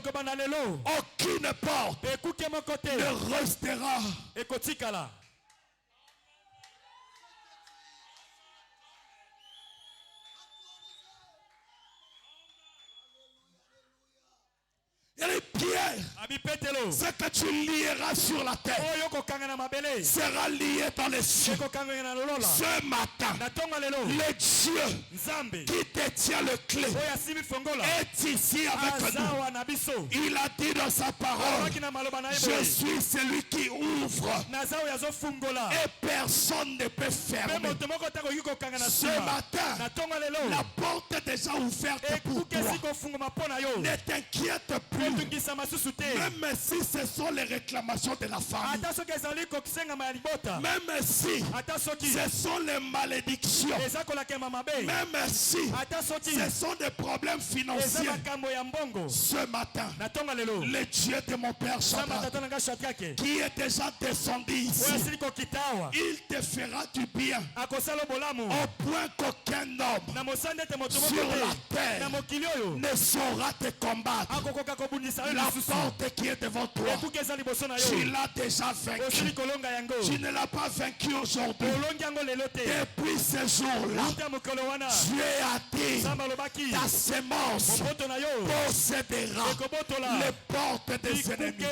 aucune porte ne restera. Pierre, ce que tu lieras sur la terre sera lié dans les cieux. Ce matin, le Dieu qui détient le clé est ici avec nous. Il a dit dans sa parole, je suis celui qui ouvre et personne ne peut fermer. Ce matin, la porte est déjà ouverte pour toi. Ne t'inquiète plus. Même si ce sont les réclamations de la famille, même si ce sont les malédictions, même si ce sont des problèmes financiers, ce matin, le Dieu de mon Père Shadrach, qui est déjà descendu ici, il te fera du bien au point qu'aucun homme sur la terre ne saura te combattre. La porte qui est devant toi, tu l'as déjà vaincu. Tu ne l'as pas vaincu aujourd'hui. Depuis ce jour-là, Dieu a dit, ta sémence possédera les portes des ennemis.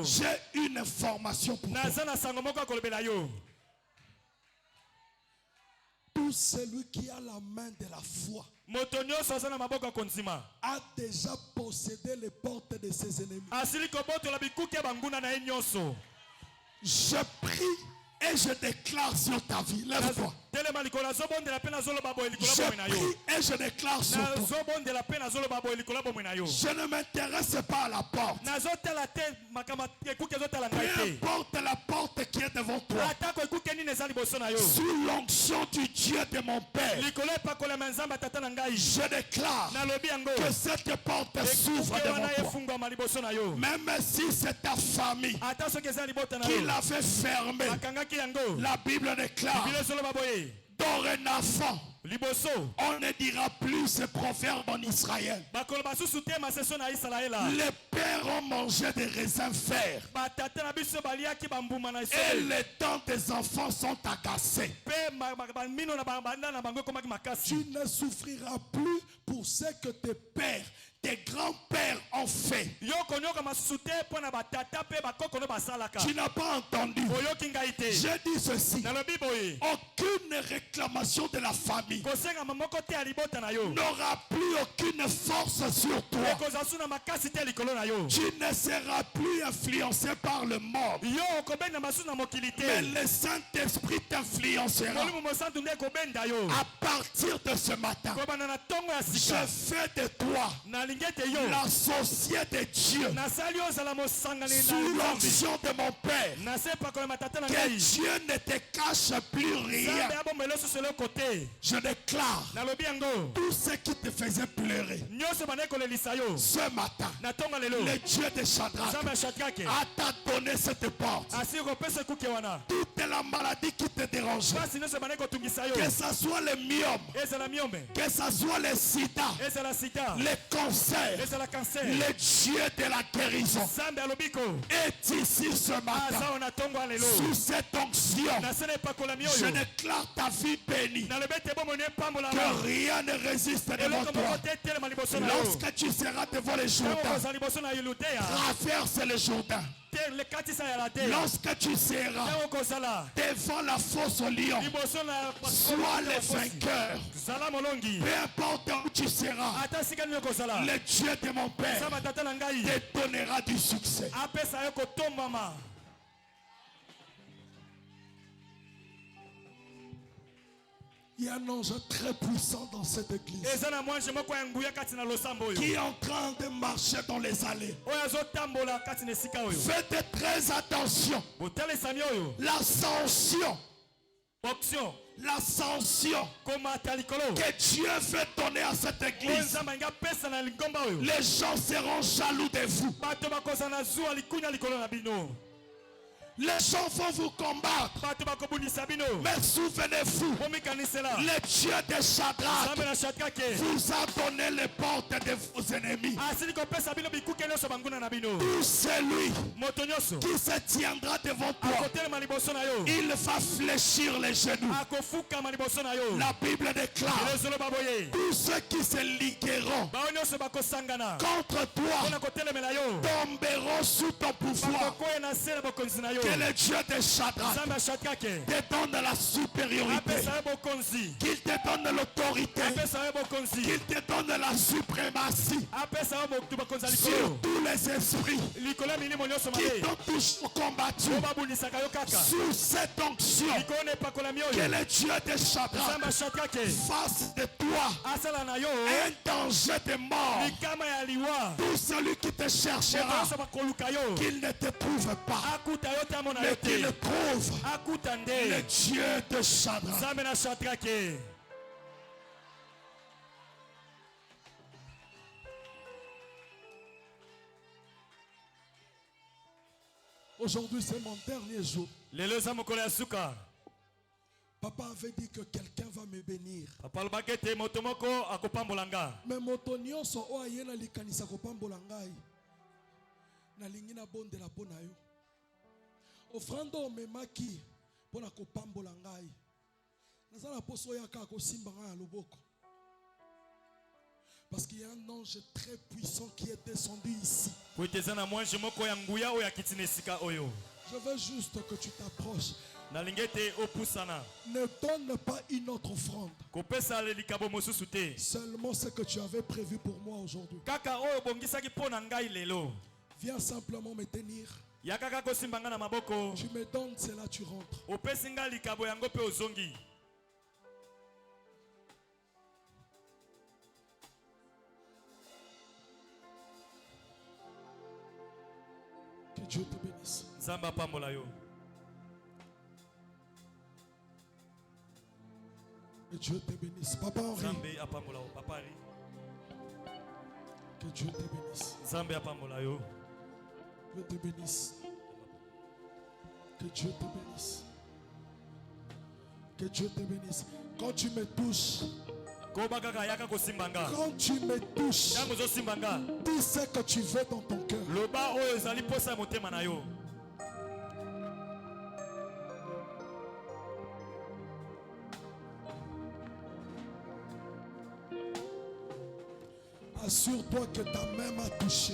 J'ai une information pour toi. Tout celui qui a la main de la foi a déjà possédé les portes de ses ennemis. Je prie et je déclare sur ta vie. Lève-toi. Je prie et je déclare sur toi. Je ne m'intéresse pas à la porte. Peu importe la porte qui est devant toi. Sous l'onction du Dieu de mon Père, je déclare que cette porte s'ouvre devant toi. Même si c'est ta famille qui l'avait fermée, la Bible déclare, dorénavant, on ne dira plus ce proverbe en Israël. Les pères ont mangé des raisins verts et les dents des enfants sont agacées. Tu ne souffriras plus pour ce que tes pères, tes grands-pères ont fait. Tu n'as pas entendu. J'ai dit ceci. Aucune réclamation de la famille n'aura plus aucune force sur toi. Tu ne seras plus influencé par le monde. Mais le Saint-Esprit t'influencera. À partir de ce matin, je fais de toi l'associé de Dieu sous l'onction de mon Père. Que Dieu ne te cache plus rien. Je déclare tout ce qui te faisait pleurer ce matin. Le Dieu de Shadrach a t'a donné cette porte. Toute la maladie qui te dérange, que ce soit le myome, que ce soit le sida, le cancer, le Dieu de la guérison est ici ce matin. Sous cette onction, je déclare ta vie bénie. Que rien ne résiste devant toi. Lorsque tu seras devant le Jourdain, traverse le Jourdain. Lorsque tu seras devant la fosse au lion, sois le vainqueur. Peu importe où tu seras, le Dieu de mon Père te donnera du succès. Il y a un ange très puissant dans cette église qui est en train de marcher dans les allées. Faites très attention. L'ascension que Dieu veut donner à cette église, les gens seront jaloux de vous. Les gens vont vous combattre. Mais souvenez-vous, le Dieu de Shadrach vous a donné les portes de vos ennemis. Tout celui qui se tiendra devant toi, il va fléchir les genoux. La Bible déclare, tous ceux qui se ligueront contre toi tomberont sous ton pouvoir. Que le Dieu de Shadrach te donne la supériorité, qu'il te donne l'autorité, qu'il te donne la suprématie sur tous les esprits qui t'ont toujours combattu. Sous cette onction, que le Dieu de Shadrach fasse de toi un danger de mort. Tout celui qui te cherchera, qu'il ne te trouve pas, mais qu'il trouve le Dieu de Shadrach. Aujourd'hui, c'est mon dernier jour. Papa avait dit que quelqu'un va me bénir. Mais moto nyonso o ayena likanisa kopambola ngai. nalingi na bonde la pona yo. Offrande o memaki pona ko pambola ngai. Nazala poso ya ka ko simba ngai loboko. Parce qu'il y a un ange très puissant qui est descendu ici. Je veux juste que tu t'approches. Ne donne pas une autre offrande. Seulement ce que tu avais prévu pour moi aujourd'hui. Viens simplement me tenir. Tu me donnes, c'est là tu rentres. Que Dieu te bénisse. Que Dieu te bénisse. Papa Henri. Que Dieu te bénisse. Dieu te bénisse. Que Dieu te bénisse. Que Dieu te bénisse. Quand tu me touches, quand tu me touches, dis ce que tu veux dans ton cœur. Assure-toi que ta main m'a touché.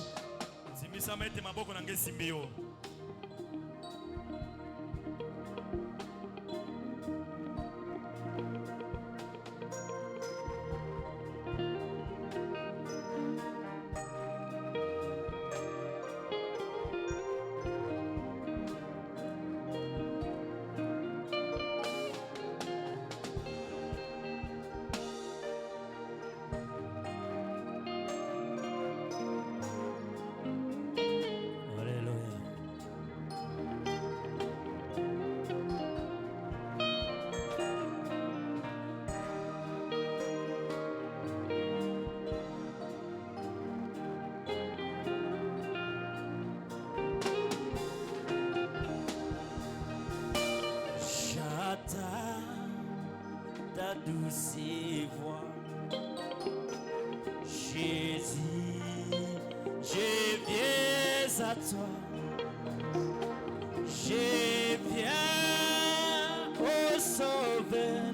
Ta douce voix, Jésus, je viens à toi, je viens au sauver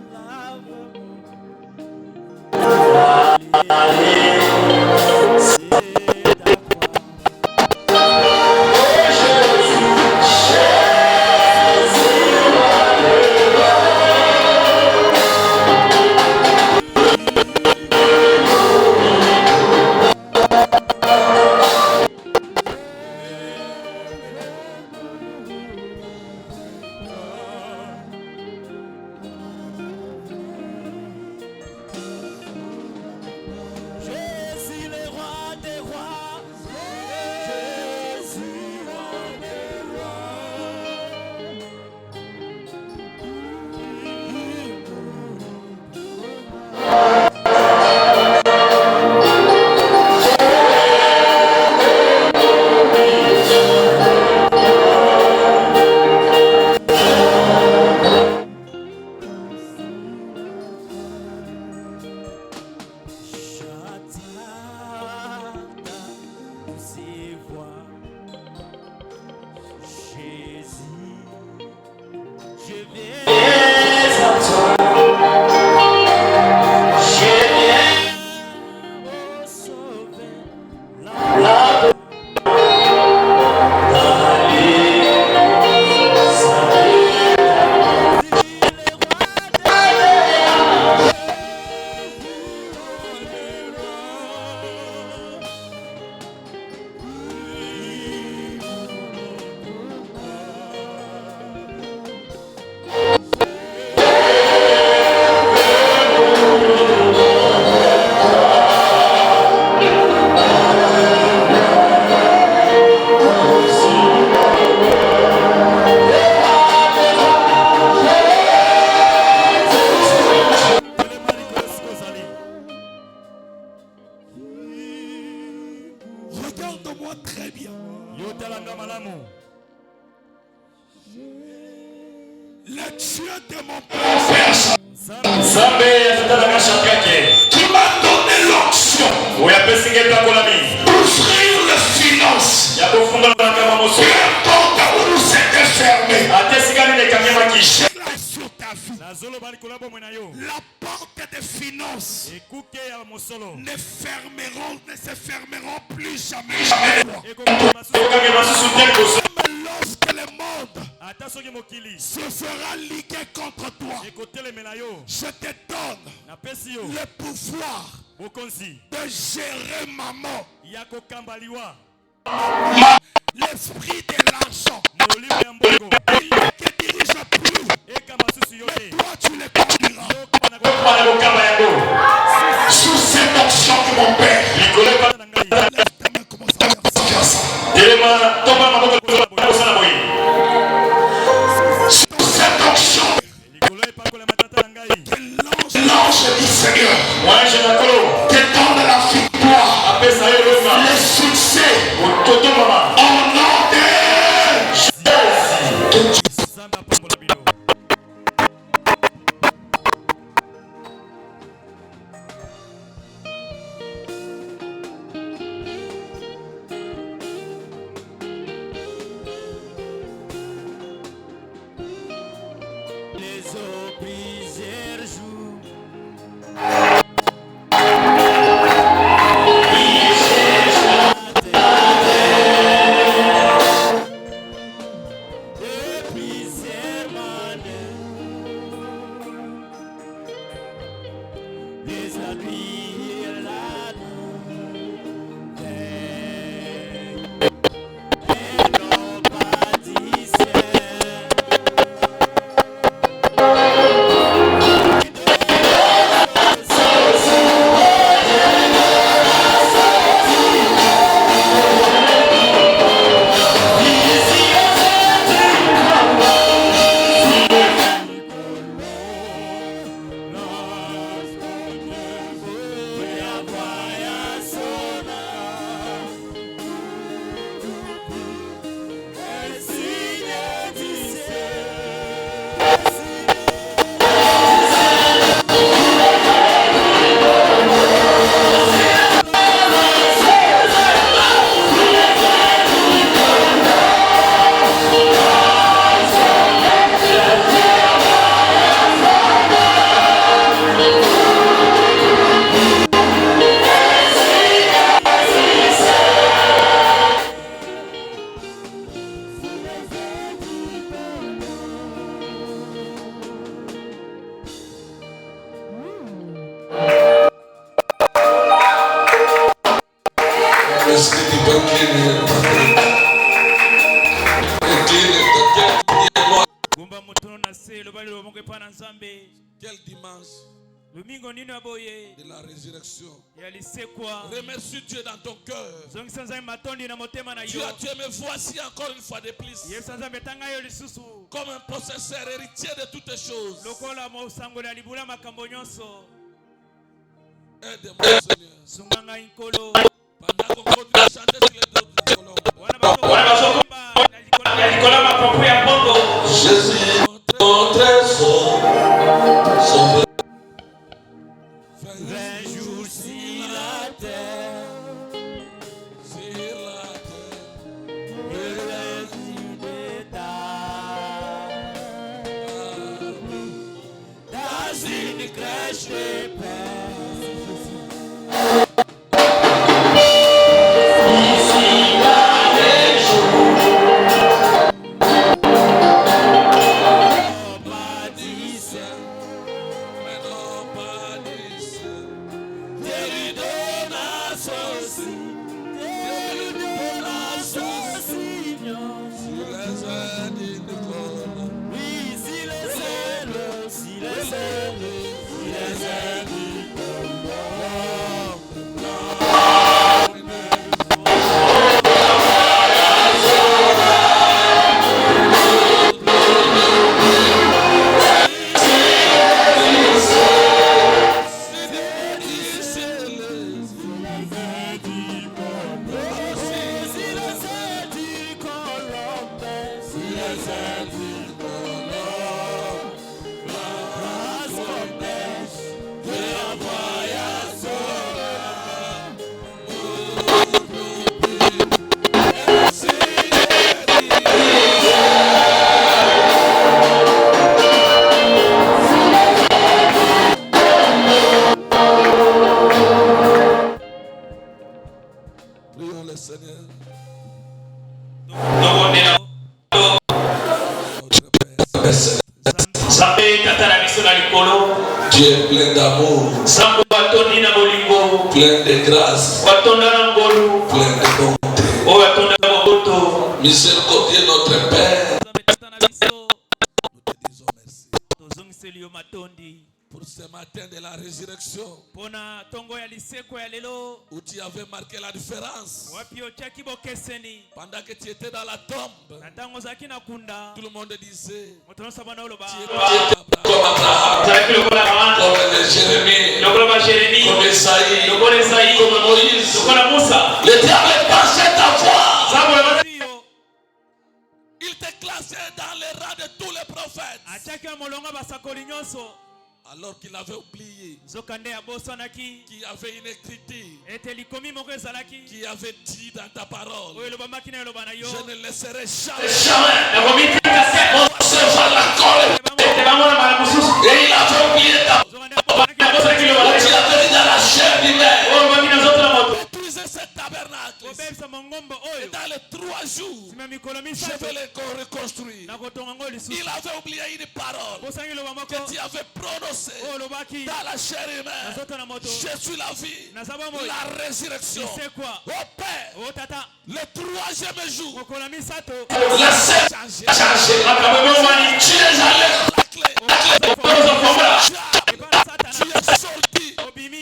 Regarde-moi très bien. Le Dieu de mon père, tu m'as donné l'onction d'ouvrir les finances. La porte des finances ne se fermeront plus jamais. Même lorsque le monde se sera ligué contre toi, je te donne le pouvoir de gérer ma mort. L'esprit de l'argent, il ne te dirige plus, mais toi tu le conduiras. Sous cette onction de mon Père, laisse ta main commencer à faire ça. Sous cette onction, que l'ange du Seigneur te donne la victoire, le succès, au nom de Jésus. Les eaux plusieurs jours. Quel dimanche de la résurrection. Remercie Dieu dans ton cœur. Tu as me voici encore une fois de plus comme un possesseur héritier de toutes choses. Aide-moi Seigneur. Pendant qu'on continue à chanter sur les dos du colombe. Jésus, mon trésor. 20 jours sur la terre, le reste des dans une crèche de paix. So Dieu est plein d'amour, plein de grâce, plein de bonté. Miséricordieux notre Père, nous te disons merci pour ce matin de la résurrection où tu avais marqué la différence. Pendant que tu étais dans la tombe, tout le monde disait tu es comme Abraham, comme Jérémie, comme Esaïe, comme Moïse. Le diable pensait ta voix. Il te classait dans les rangs de tous les prophètes. Alors qu'il avait oublié, qui avait une écriture, qui avait dit dans ta parole, je ne laisserai jamais recevoir la colère. Et il avait oublié ta parole. Tu avais dit dans la chair d'hiver, détruisez ce tabernacle. Et dans les 3 jours, je vais le reconstruire. Il avait oublié une parole que tu avais prononcée dans la chair humaine. Je suis la vie, la résurrection. Au Père, le 3e jour, la scène a changé. Tu es allé la clé. Tu es sorti.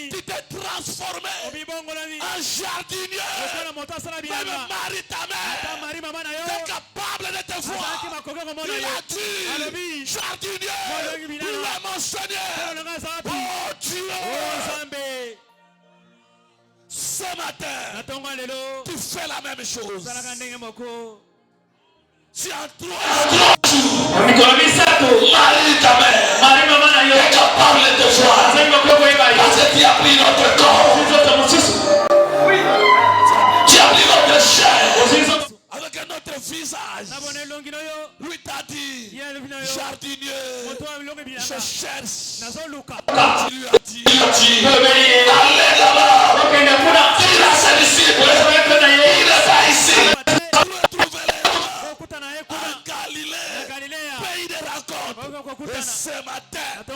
Tu t'es transformé en jardinier. Même Marie, ta mère, est capable de te voir. Il a dit, jardinier, il a mentionné. Oh Dieu, ce matin, tu fais la même chose. Tu as 3 jours. Marie, ta mère, est capable de te voir. Parce que tu as pris notre corps. Tu as pris notre chair. Avec un autre visage. Lui t'a dit, jardinier, je cherche. Tu lui as dit, allez là-bas. Il a ses disciples. Il est pas ici. Galilée, pays de rencontre. Et ce matin, nous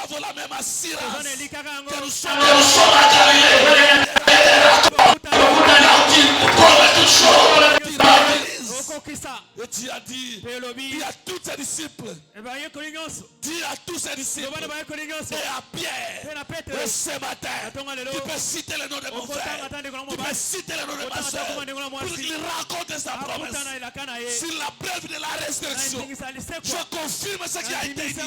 avons la même assurance que nous sommes à Galilée. Et tu as dit, dis à tous ses disciples, dis à tous ses disciples, et à Pierre, et ce matin, tu peux citer le nom de mon frère, tu peux citer le nom de ma soeur, pour qu'il raconte sa promesse. Sur la preuve de la résurrection, je confirme ce qui a été dit.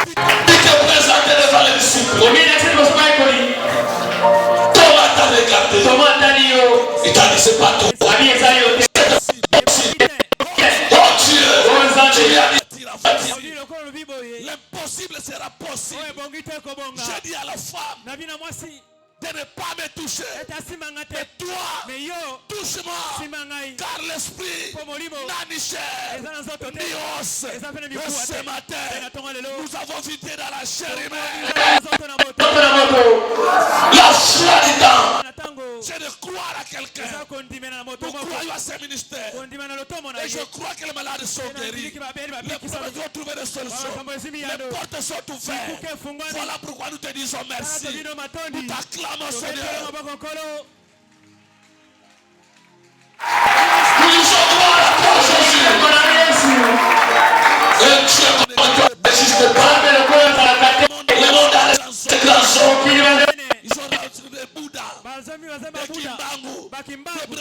Tu te présentes devant les disciples. Thomas t'a regardé. Il t'a dit c'est pas toi. Oh Dieu, tu lui as dit l'impossible sera possible. J'ai dit à la femme de ne pas me toucher. Et toi, touche-moi. Car l'esprit n'a ni chair ni os. Et ce matin, nous avons vidé dans la chair humaine la foi du temps. C'est de croire à quelqu'un. Nous croyons à ce ministère. Et je crois que les malades sont guéris. Les problèmes vont trouver des solutions. Les portes sont ouvertes. Voilà pourquoi nous te disons merci. Nous t'acclamons, Seigneur. Nous disons gloire à toi, Jésus. Et Dieu n'existe pas. Le monde a les grands hommes. Ils ont des Bouddha, des Kimbangu, des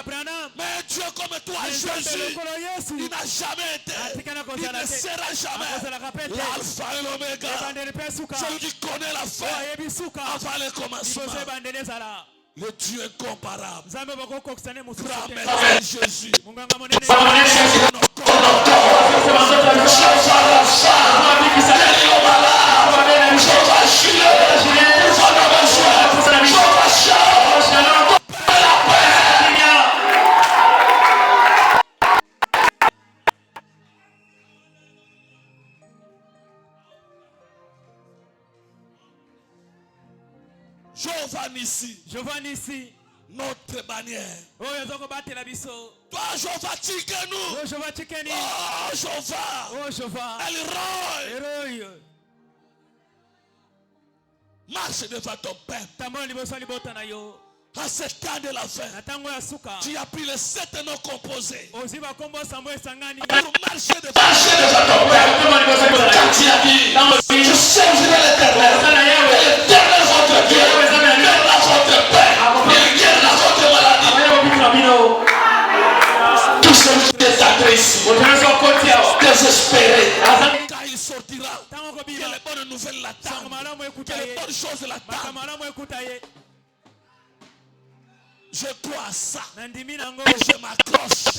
Branham. Mais Dieu comme toi, Jésus, il n'a jamais été, il ne sera jamais l'alpha et l'oméga. Celui qui connaît la fin avant le commencement. Le Dieu incomparable. Frère Jésus. Giovanni ici. notre bannière. Toi, Jehovah, Tikenu. Oh, Jehovah. Elroy. Marche devant ton peuple. À ce temps de la fin, tu as pris les 7 noms composés pour marcher devant ton peuple. Je servirai l'Éternel. L'Éternel votre Dieu. Il guérira votre paix. Il guérira votre maladie. Tout ce qui est triste, désespéré, quand il sortira, que les bonnes nouvelles l'attendent, que les bonnes choses l'attendent. Je crois à ça. Et je m'accroche.